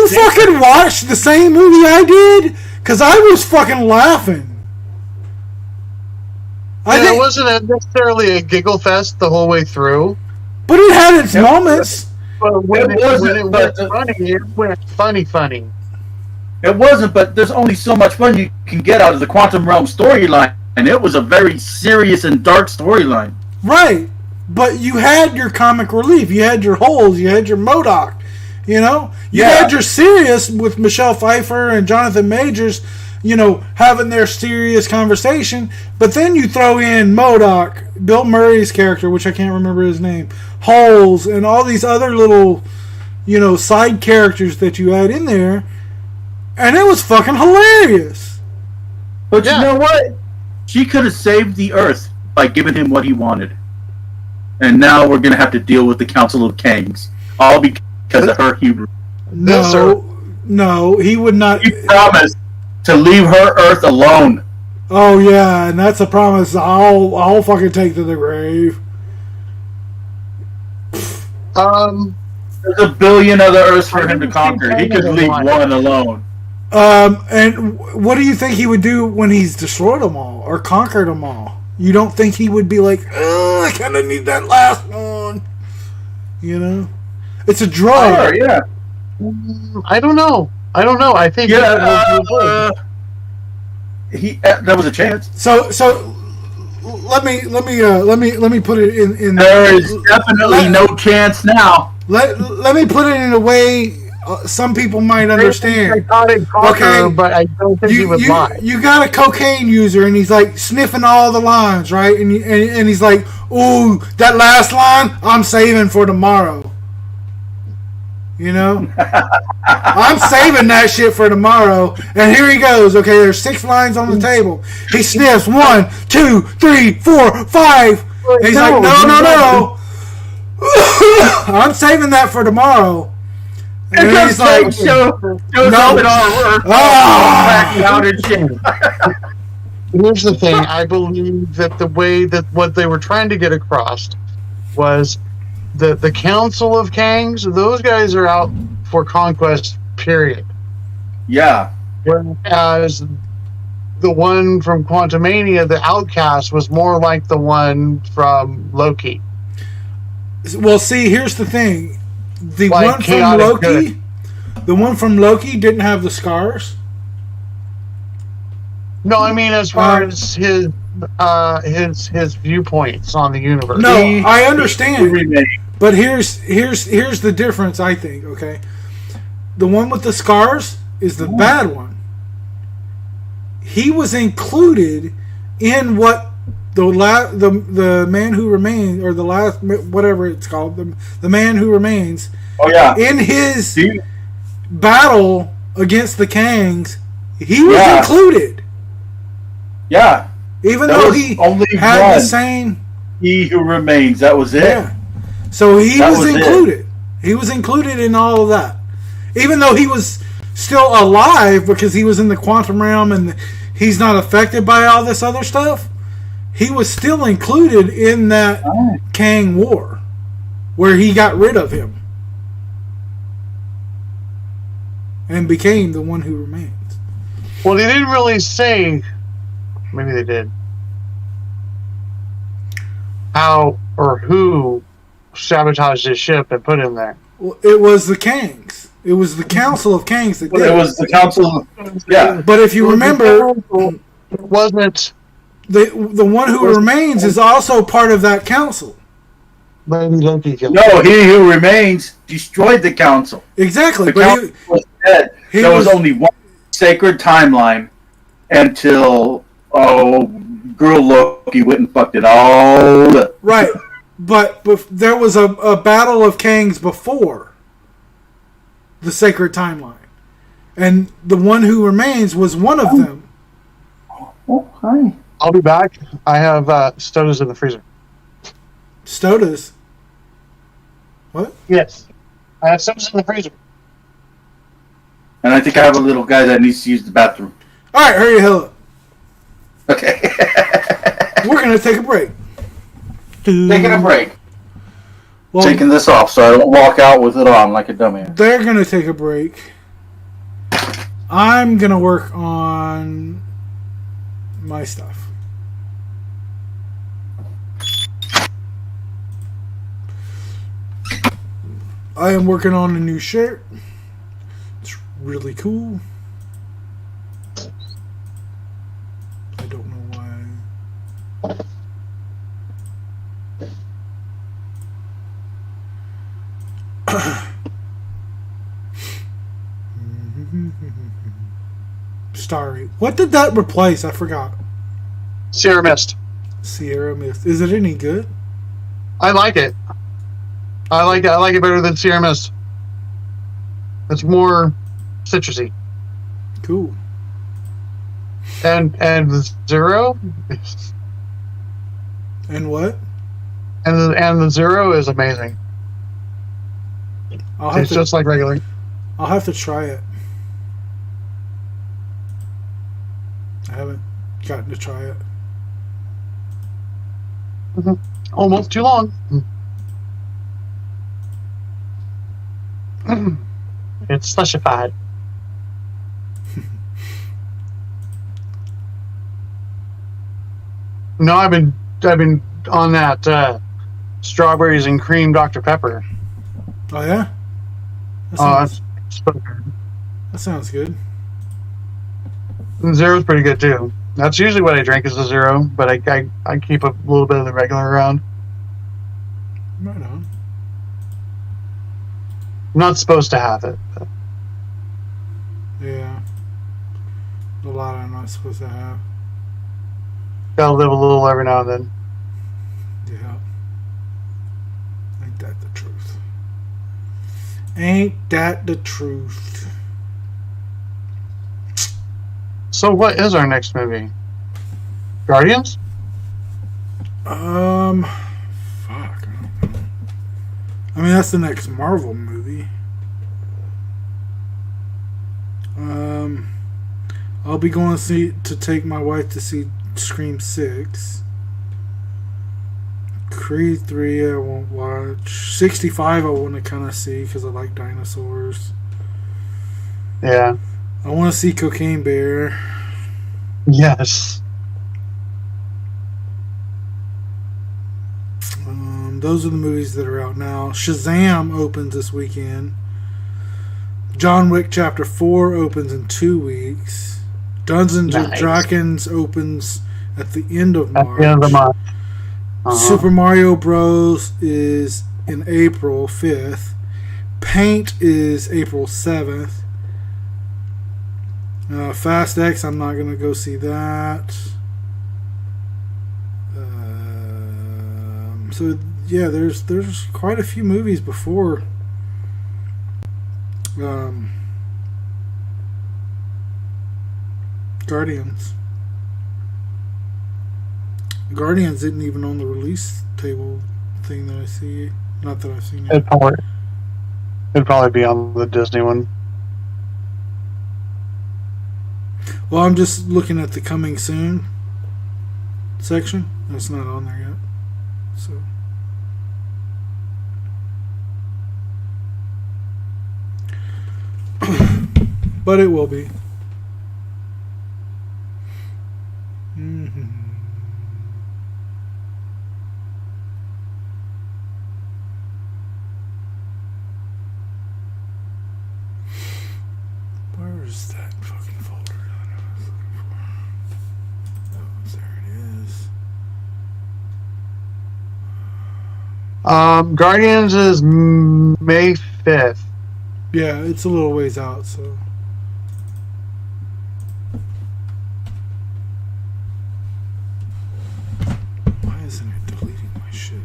A: fucking watch the same movie I did? Because I was fucking laughing.
C: It wasn't necessarily a giggle fest the whole way through.
A: But it had its moments.
C: But when it went funny, it went funny.
B: It wasn't, but there's only so much fun you can get out of the Quantum Realm storyline. And it was a very serious and dark storyline.
A: Right. But you had your comic relief. You had your Holes. You had your MODOK. You had your serious with Michelle Pfeiffer and Jonathan Majors, having their serious conversation. But then you throw in MODOK, Bill Murray's character, which I can't remember his name, Holes, and all these other little, side characters that you had in there. And it was fucking hilarious.
B: But you know what? She could have saved the Earth by giving him what he wanted. And now we're going to have to deal with the Council of Kangs. All because of her humor.
A: No, he would not.
B: He promised to leave her Earth alone.
A: Oh, yeah, and that's a promise I'll fucking take to the grave.
B: There's a billion other Earths for him to conquer. He could leave one alone.
A: And what do you think he would do when he's destroyed them all or conquered them all? You don't think he would be like, I kind of need that last one? It's a drug.
B: Yeah.
C: I don't know. I think
B: that was a chance.
A: So let me put it in.
B: There is definitely no chance now.
A: Let me put it in a way some people might understand.
C: Okay, but I don't think he would lie.
A: You got a cocaine user, and he's like sniffing all the lines, right? And he's like, "Ooh, that last line, I'm saving for tomorrow." I'm saving that shit for tomorrow. And here he goes. Okay, there's 6 lines on the table. He sniffs 1, 2, 3, 4, 5. And he's like, no. I'm saving that for tomorrow. And
B: he's like, show up in our work.
C: Here's the thing. I believe that the way that what they were trying to get across was the Council of Kangs, those guys are out for conquest, period.
B: Yeah.
C: Whereas the one from Quantumania, the Outcast, was more like the one from Loki.
A: Well, see, here's the thing. The one from Loki didn't have the scars.
C: No, I mean as far as his viewpoints on the universe.
A: No, I
B: He
A: understand.
B: remained.
A: But here's the difference, I think, okay? The one with the scars is the bad one. He was included in what the man who remains, or the last, whatever it's called, the man who remains,
B: Oh yeah.
A: in his
B: He-
A: battle against the Kangs, he was
B: Yeah.
A: included.
B: yeah.
A: Even
B: There
A: though
B: was
A: he
B: only
A: had
B: one.
A: the same...
B: He who remains. That was it.
A: Yeah. So he
B: That
A: was
B: was it.
A: included. He was included in all of that. Even though he was still alive because he was in the quantum realm and he's not affected by all this other stuff, he was still included in that
B: Oh.
A: Kang War where he got rid of him and became the one who remains.
C: Well, they didn't really say. Maybe they did. How or who sabotaged his ship and put him there?
A: Well, it was the Kangs. It was the Council of Kangs that
B: Well,
A: did
B: it
A: it.
B: was the council. Yeah.
A: But if you remember,
C: It wasn't
A: the one who remains is also part of that council.
C: Lady Loki killed.
B: No, he who remains destroyed the council.
A: Exactly.
B: The
A: But
B: council was dead.
A: he
B: There was
A: was-
B: only one sacred timeline until girl Loki went and fucked it all up.
A: right. But there was a battle of Kangs before the sacred timeline. And the one who remains was one of them.
B: Oh, hi.
C: I'll be back. I have Stodas in the freezer.
A: Stodas. What?
C: Yes. I have Stodas in the freezer.
B: And I think I have a little guy that needs to use the bathroom.
A: All right, hurry the hell up.
B: Okay.
A: We're going to take a break.
B: Taking a break.
A: Well,
B: Taking this off so I don't walk out with it on like a dumbass.
A: they're going to take a break. I'm going to work on my stuff. I am working on a new shirt. It's really cool. I don't know why. Starry. What did that replace? I forgot.
C: Sierra Mist.
A: Sierra Mist. Is it any good?
C: I like it. I like it. I like it better than Sierra Mist. It's more citrusy.
A: Cool.
C: And the Zero.
A: And what?
C: And the Zero is amazing.
A: I'll have
C: It's
A: to.
C: just like regular.
A: I'll have to try it. I haven't gotten to try it.
C: Almost too long. It's slushified. No, I've been on that strawberries and cream Dr. Pepper.
A: Oh yeah. That
C: Oh,
A: sounds,
C: that's so good.
A: that sounds good.
C: And Zero's pretty good too. That's usually what I drink is a Zero, but I keep a little bit of the regular around.
A: Right on.
C: I'm not supposed to have it. But
A: Yeah. A lot I'm not supposed to have.
C: gotta live a little every now and then.
A: Yeah. Ain't that the truth? Ain't that the truth?
C: So what is our next movie? Guardians?
A: Fuck. I don't know. I mean, that's the next Marvel movie. I'll be going to take my wife to see Scream 6. Creed 3 I won't watch. 65 I want to kind of see because I like dinosaurs.
C: Yeah.
A: I want to see Cocaine Bear.
C: Yes.
A: Those are the movies that are out now. Shazam opens this weekend. John Wick Chapter 4 opens in 2 weeks. Dungeons and
C: Nice.
A: Dragons opens at the end of
C: At
A: March.
C: the end of the month.
A: Super Mario Bros. Is in April 5th. Paint is April 7th. Fast X, I'm not going to go see that. So, yeah, there's quite a few movies before. Guardians. Guardians isn't even on the release table thing that I see. Not that I've seen it.
C: It'd probably be on the Disney one.
A: Well, I'm just looking at the coming soon section. It's not on there yet. So. But it will be. Mm-hmm. Where is that fucking folder that I was looking for? Oh, there it is.
C: Guardians is May 5th.
A: Yeah, it's a little ways out, so. Why isn't it deleting my shit?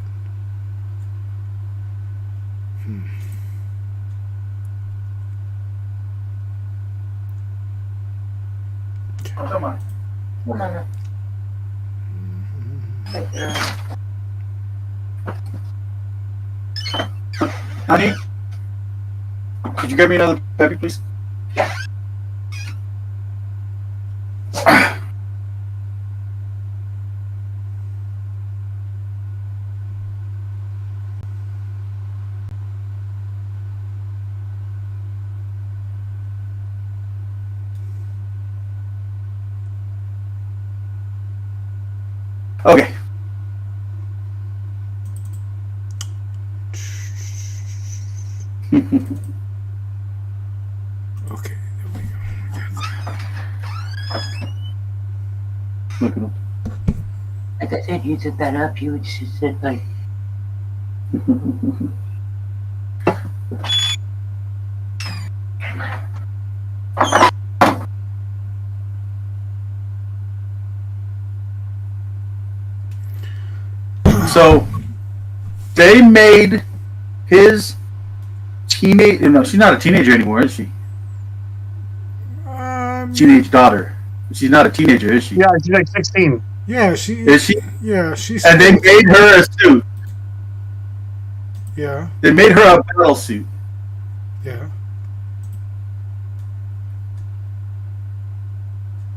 B: Oh, come on. Come on. Honey, could you grab me another Peppy, please? Okay.
A: Okay, there we go.
B: Look at him.
D: Like I said, you took that up, you would just sit like.
B: So, they made his teenage. No, she's not a teenager anymore, is she? Teenage daughter. She's not a teenager, is she?
C: Yeah, she's like 16.
A: Yeah, she
B: Is she?
A: Yeah, she's.
B: And they made her a suit.
A: Yeah,
B: They made her a battle suit.
A: yeah.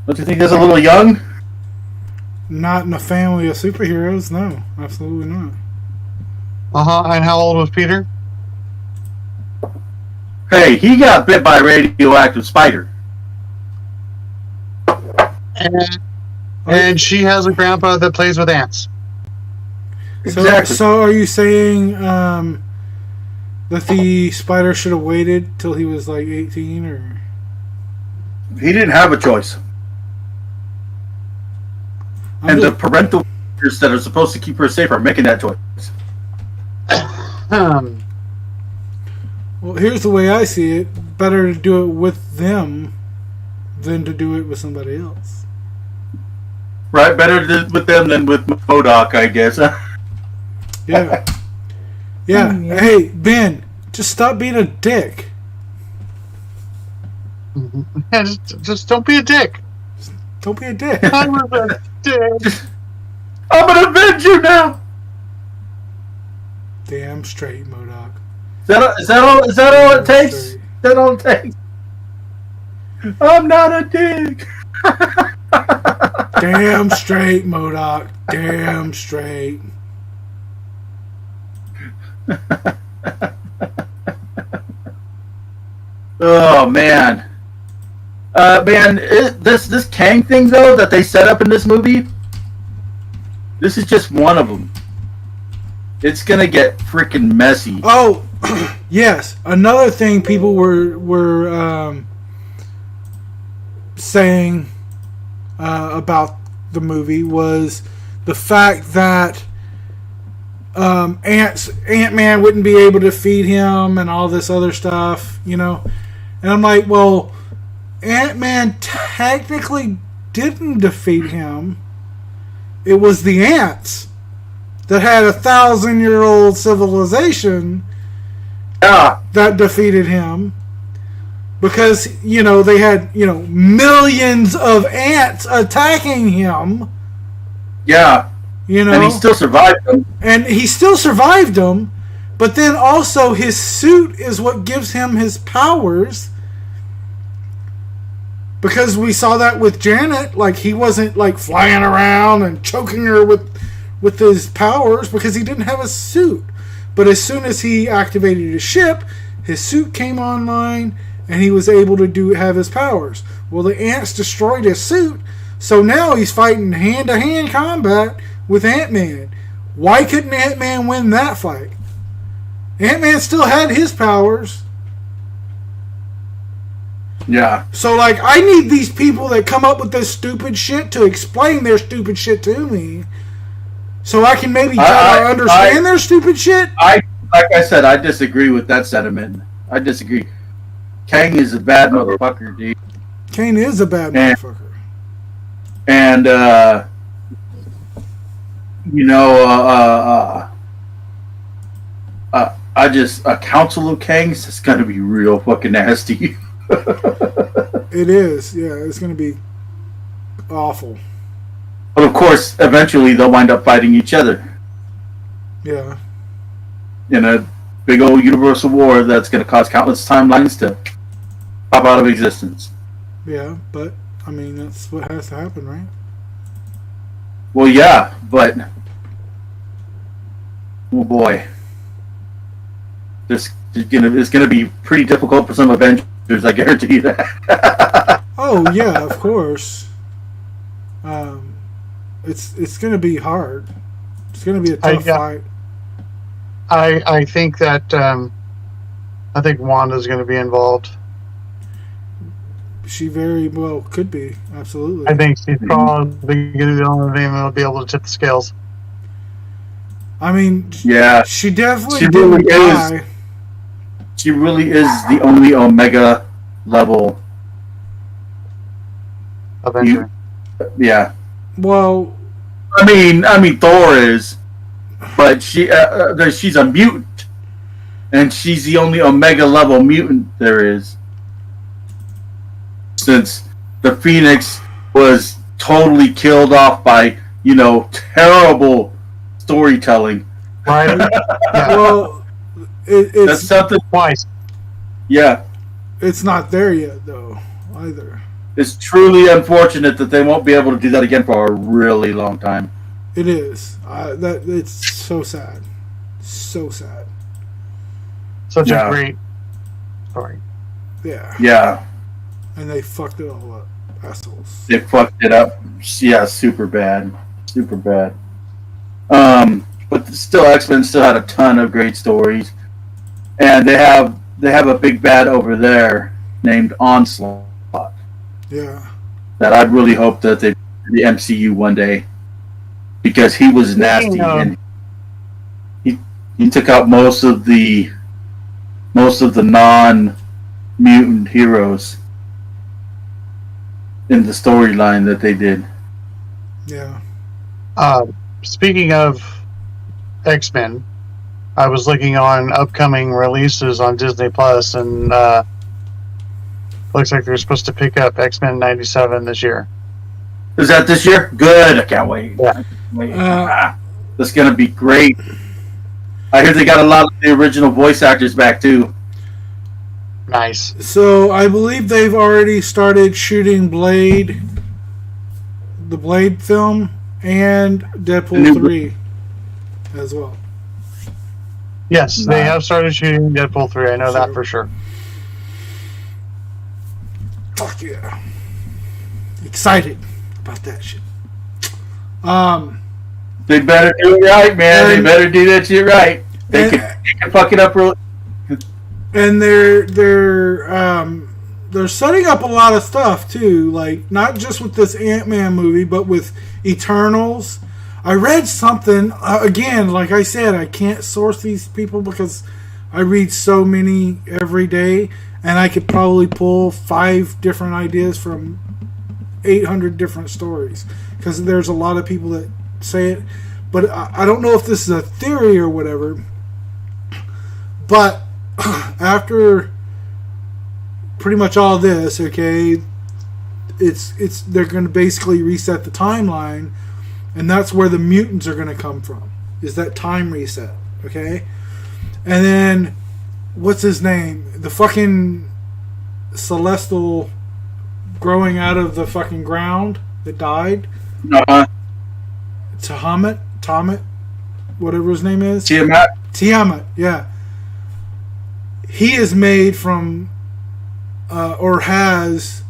B: Don't you think that's a little young?
A: Not in a family of superheroes. No, absolutely not.
C: And how old was Peter?
B: Hey, he got bit by a radioactive spider.
C: And she has a grandpa that plays with ants.
B: Exactly.
A: So are you saying that the spider should have waited till he was like 18, or?
B: He didn't have a choice. And the parental figures that are supposed to keep her safe are making that choice.
A: Well, here's the way I see it: better to do it with them than to do it with somebody else.
B: Right? Better with them than with MODOK, I guess.
A: Yeah. Yeah. Hey, Ben, just stop being a dick.
C: Yeah, just don't be a dick.
A: Don't be a dick.
C: I was a dick.
B: I'm gonna avenge you now.
A: Damn straight, MODOK.
B: Is that all it takes?
A: Straight.
B: Is that all it takes? I'm not a dick.
A: Damn straight, MODOK. Damn straight.
B: Oh man, this Kang thing though that they set up in this movie, this is just one of them. It's gonna get freaking messy.
A: Oh, yes. Another thing people were saying about the movie was the fact that Ant-Man wouldn't be able to feed him and all this other stuff, And I'm like, well, Ant-Man technically didn't defeat him. It was the ants that had 1,000-year-old civilization that defeated him. Because, they had, millions of ants attacking him.
B: Yeah. And he still survived them. But then also his suit is what gives him his powers. Because we saw that with Janet. Like, he wasn't, like, flying around and choking her with his powers because he didn't have a suit. But as soon as he activated his ship, his suit came online and he was able to have his powers. Well, the ants destroyed his suit, so now he's fighting hand-to-hand combat with Ant-Man. Why couldn't Ant-Man win that fight? Ant-Man still had his powers. Yeah.
A: So, like, I need these people that come up with this stupid shit to explain their stupid shit to me, so I can maybe try to understand their stupid shit.
B: Like I said, I disagree with that sentiment. I disagree. Kang is a bad motherfucker, dude.
A: Kang is a bad motherfucker.
B: And, a council of Kangs is going to be real fucking nasty.
A: It is. Yeah, it's going to be awful.
B: But of course, eventually they'll wind up fighting each other.
A: Yeah.
B: In a big old universal war that's going to cause countless timelines to pop out of existence.
A: Yeah, but, I mean, that's what has to happen, right?
B: Well, yeah, but... Oh, boy. It's going to be pretty difficult for some Avengers, I guarantee you that.
A: Oh, yeah, of course. It's going to be hard. It's going to be a tough fight.
C: I think that I think Wanda's going to be involved.
A: She very well could be. Absolutely.
C: I think she's probably going to be the only thing that'll be able to tip the scales.
A: I mean,
B: yeah,
A: she definitely
B: really is. She really is the only Omega level
C: Avenger.
B: Yeah.
A: Well,
B: I mean, Thor is, but she's a mutant, and she's the only Omega level mutant there is. Since the Phoenix was totally killed off by, terrible storytelling.
C: Right. Yeah.
A: Well,
B: that's something
C: twice.
B: Yeah.
A: It's not there yet, though, either.
B: It's truly unfortunate that they won't be able to do that again for a really long time.
A: It is. It's so sad. So sad.
C: Such a great story.
A: Yeah.
B: Yeah.
A: And they fucked it all up. Assholes.
B: They fucked it up. Yeah, super bad. Super bad. But still, X-Men still had a ton of great stories. And they have a big bad over there named Onslaught.
A: Yeah.
B: That I really hope that they do the MCU one day. Because he was nasty and he took out most of the non-mutant heroes in the storyline that they did.
A: Yeah.
C: Speaking of X-Men, I was looking on upcoming releases on Disney Plus, and looks like they're supposed to pick up X-Men 97 this year.
B: Is that this year? Good. I can't wait.
C: Yeah.
B: That's gonna be great. I hear they got a lot of the original voice actors back too.
C: Nice.
A: So I believe they've already started shooting the Blade film, and Deadpool 3 as well.
C: Yes, they have started shooting Deadpool 3. I know that for sure.
A: Fuck yeah. Excited about that shit.
B: They better do it right, man. They better do that shit right. They can fuck it up real.
A: And they're they're setting up a lot of stuff too, like not just with this Ant-Man movie, but with Eternals. I read something again, like I said, I can't source these people because I read so many every day, and I could probably pull 5 different ideas from 800 different stories because there's a lot of people that say it. But I don't know if this is a theory or whatever. But after pretty much all this, okay, it's they're going to basically reset the timeline, and that's where the mutants are going to come from. Is that time reset, okay? And then what's his name? The fucking Celestial growing out of the fucking ground that died. Tomet, whatever his name is. Tiamat, yeah. He is made from, or has,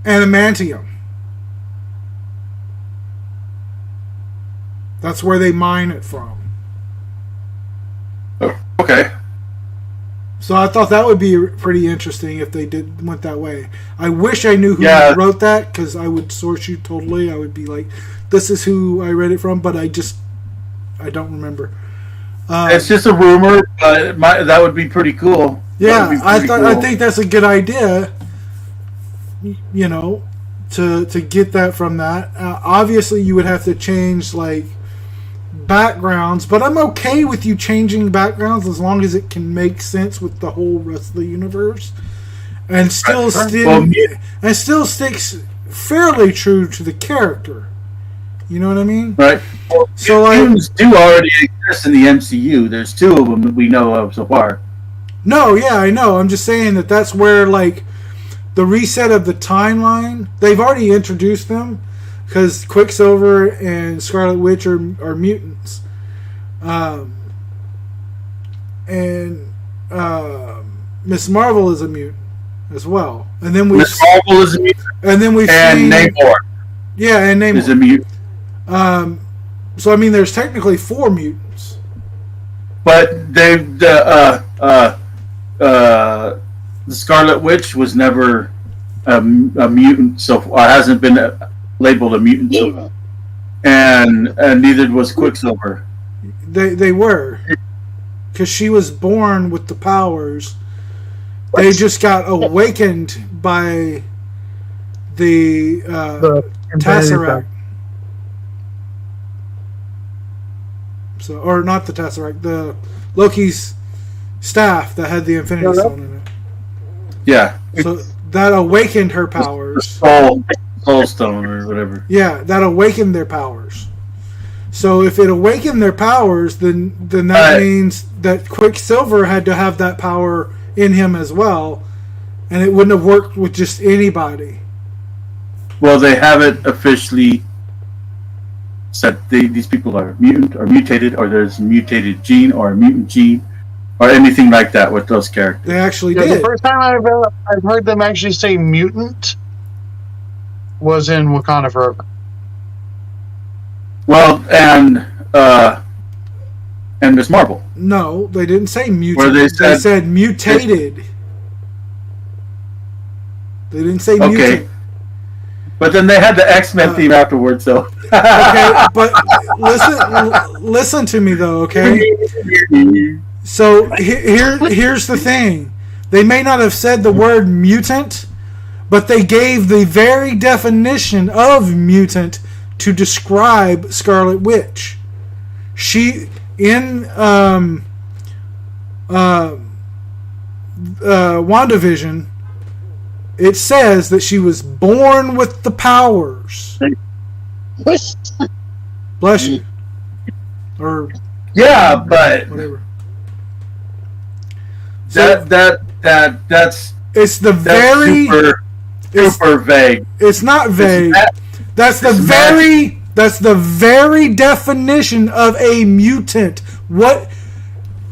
A: adamantium. That's where they mine it from.
B: Okay.
A: So I thought that would be pretty interesting if they went that way. I wish I knew who wrote that, because I would source you totally. I would be like, this is who I read it from, but I don't remember.
B: It's just a rumor, but that would be pretty cool.
A: Yeah, I think that's a good idea. You know, to get that from that. Obviously, you would have to change like backgrounds, but I'm okay with you changing backgrounds as long as it can make sense with the whole rest of the universe, and still sticks fairly true to the character. You know what I mean?
B: Right. Well,
A: so
B: mutants do already exist in the MCU. There's 2 of them that we know of so far.
A: No, yeah, I know. I'm just saying that's where like the reset of the timeline. They've already introduced them. Because Quicksilver and Scarlet Witch are mutants. And Miss Marvel is a mutant as well. And then
B: Miss Marvel is a mutant.
A: And then we've seen
B: Namor.
A: Yeah, and Namor
B: is a mutant.
A: So I mean, there's technically 4 mutants.
B: But the Scarlet Witch was never a mutant, so hasn't been labeled a mutant, and neither was Quicksilver.
A: They were, because she was born with the powers. They just got awakened by the Tesseract. So, or not the Tesseract, the Loki's staff that had the Infinity Stone in it.
B: Yeah.
A: So that awakened her powers.
B: Soul Stone or whatever.
A: Yeah, that awakened their powers. So if it awakened their powers, then that means that Quicksilver had to have that power in him as well, and it wouldn't have worked with just anybody.
B: Well, they haven't officially said these people are mutant or mutated, or there's a mutated gene or a mutant gene, or anything like that with those characters.
A: They actually did.
C: The first time I've heard them actually say mutant was in Wakanda Forever.
B: Well, and Miss Marvel.
A: No, they didn't say mutant.
B: Where they
A: said mutated. They didn't say mutant.
B: But then they had the X-Men theme afterwards, so.
A: Okay, but listen to me though, okay? So here's the thing. They may not have said the word mutant, but they gave the very definition of mutant to describe Scarlet Witch. She in WandaVision, it says that she was born with the powers. Bless you. Or
B: yeah, but
A: whatever.
B: That's
A: it's the very
B: super vague.
A: It's not vague. That's the very definition of a mutant. What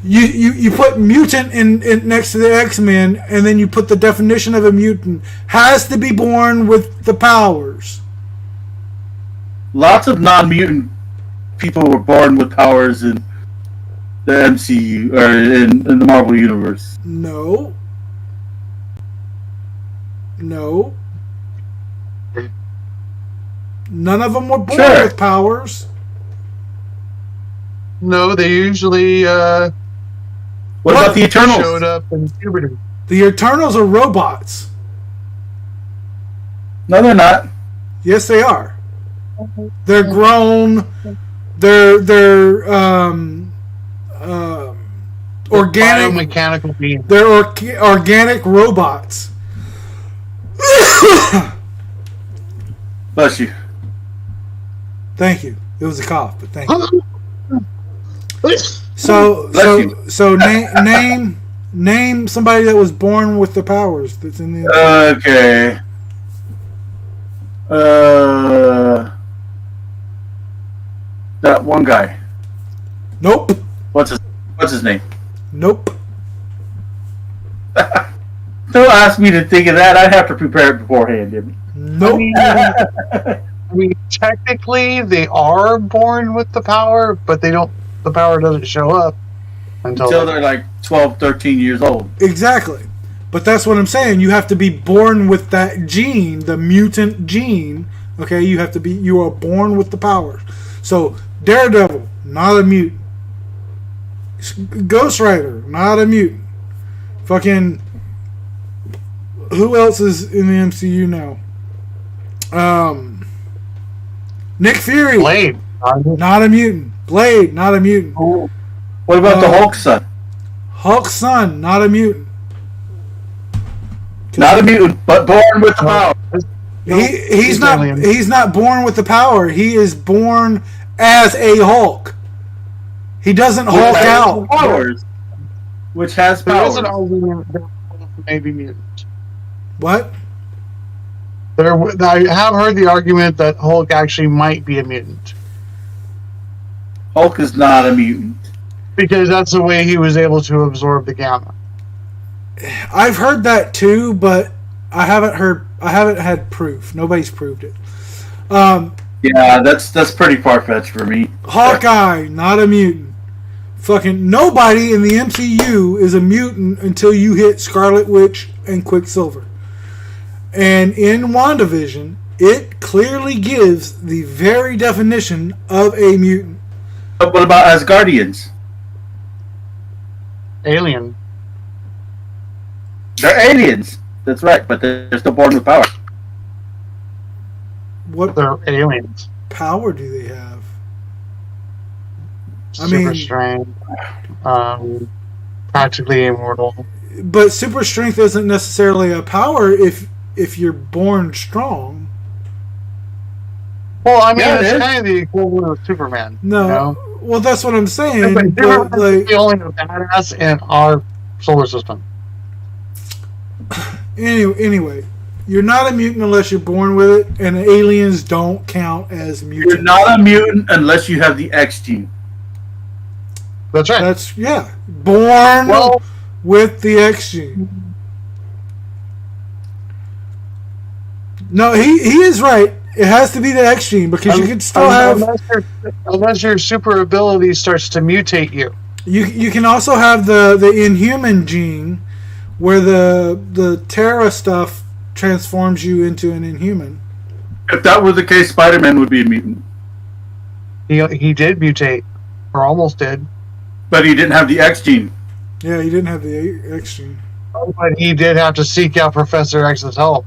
A: you put mutant in next to the X-Men, and then you put the definition of a mutant has to be born with the powers.
B: Lots of non-mutant people were born with powers in the MCU or in the Marvel universe?
A: No. No. None of them were born
B: Sure.
A: with powers.
C: No, they usually
B: What about the Eternals?
C: showed up in puberty.
A: The Eternals are robots.
B: No, they're not.
A: Yes, they are. They're grown. They're organic.
C: Biomechanical beings.
A: They're organic robots.
B: Bless you.
A: Thank you. It was a cough, but thank you.
B: Bless
A: So name somebody that was born with the powers that's in the.
B: Okay. That one guy.
A: Nope.
B: What's his name?
A: Nope.
B: Don't ask me to think of that. I'd have to prepare it beforehand, Jimmy.
A: Nope.
C: I mean, technically, they are born with the power, but they don't. The power doesn't show up until
B: they're like 12, 13 years old.
A: Exactly. But that's what I'm saying. You have to be born with that gene, the mutant gene. Okay, you are born with the powers. So Daredevil, not a mutant. Ghost Rider, not a mutant. Fucking who else is in the MCU now? Nick Fury,
C: Blade.
A: not a mutant. Blade, not a mutant.
B: What about the Hulk's son?
A: Hulk's son, not a mutant.
B: Not a mutant, but born with the power.
A: He's not
C: alien.
A: he's not born with the power. He is born as a Hulk. He doesn't Hulk out.
B: Powers. Which has
C: There is
B: powers.
C: an argument that Hulk may be mutant.
A: What?
C: I have heard the argument that Hulk actually might be a mutant
B: Hulk is not a mutant.
C: because that's the way he was able to absorb the gamma.
A: I've heard that too, but I haven't had proof. Nobody's proved it.
B: Yeah, that's pretty far-fetched for me.
A: Hawkeye, not a mutant. Fucking nobody in the MCU is a mutant until you hit Scarlet Witch and Quicksilver. And in WandaVision, it clearly gives the very definition of a mutant.
B: But what about Asgardians?
C: Alien.
B: They're aliens. That's right, but they're still born with power.
A: What
C: They're aliens.
A: power do they have? I
C: Super
A: mean-
C: strength. Practically immortal.
A: But super strength isn't necessarily a power if you're born strong.
C: Well, I mean,
B: Yeah, it
C: it's
B: is.
C: kind of the equivalent of Superman.
A: No.
C: You know?
A: Well, that's what I'm saying.
C: But
A: But
C: Superman's
A: like,
C: the only badass in our solar system.
A: anyway, you're not a mutant unless you're born with it, and aliens don't count as mutants.
B: You're not a mutant unless you have the X gene.
C: That's right.
A: That's born
C: Well,
A: with the X gene. No, he is right. It has to be the X gene because you can still have
C: unless your super ability starts to mutate you.
A: you can also have the Inhuman gene where the Terra stuff transforms you into an Inhuman.
B: If that were the case, Spider-Man would be a mutant.
C: He did mutate, or almost did,
B: But he didn't have the X gene.
A: Yeah, he didn't have the X gene.
C: but he did have to seek out Professor X's help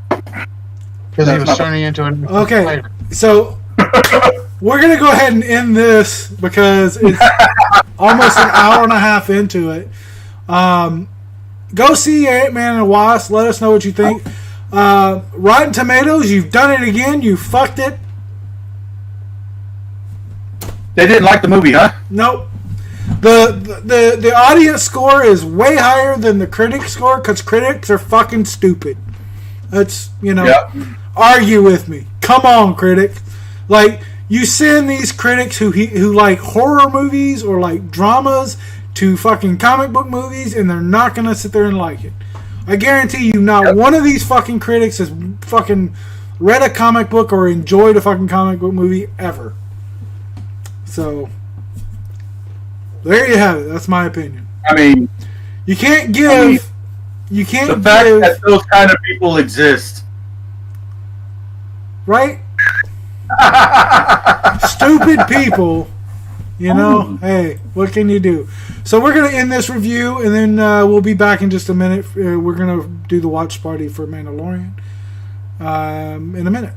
C: because he
B: That's
C: was
B: not-
C: turning into an
A: Okay.
C: spider.
A: So we're gonna go ahead and end this because it's almost an hour and a half into it. Go see Ant-Man and the Wasp. Let us know what you think. Rotten Tomatoes, you've done it again. You fucked it.
B: They didn't like the movie, huh?
A: Nope. The audience score is way higher than the critic score because critics are fucking stupid. That's
B: Yep.
A: argue with me. Come on, critic. Like, you send these critics who like horror movies or like dramas to fucking comic book movies, and they're not gonna sit there and like it. I guarantee you, not one of these fucking critics has fucking read a comic book or enjoyed a fucking comic book movie ever. So there you have it. That's my opinion.
B: I mean,
A: You can't give. You
B: the
A: can't
B: fact
A: give.
B: that those kind of people exist.
A: Right? Stupid people. You know, hey, what can you do? So we're going to end this review, and then we'll be back in just a minute. We're going to do the watch party for Mandalorian in a minute.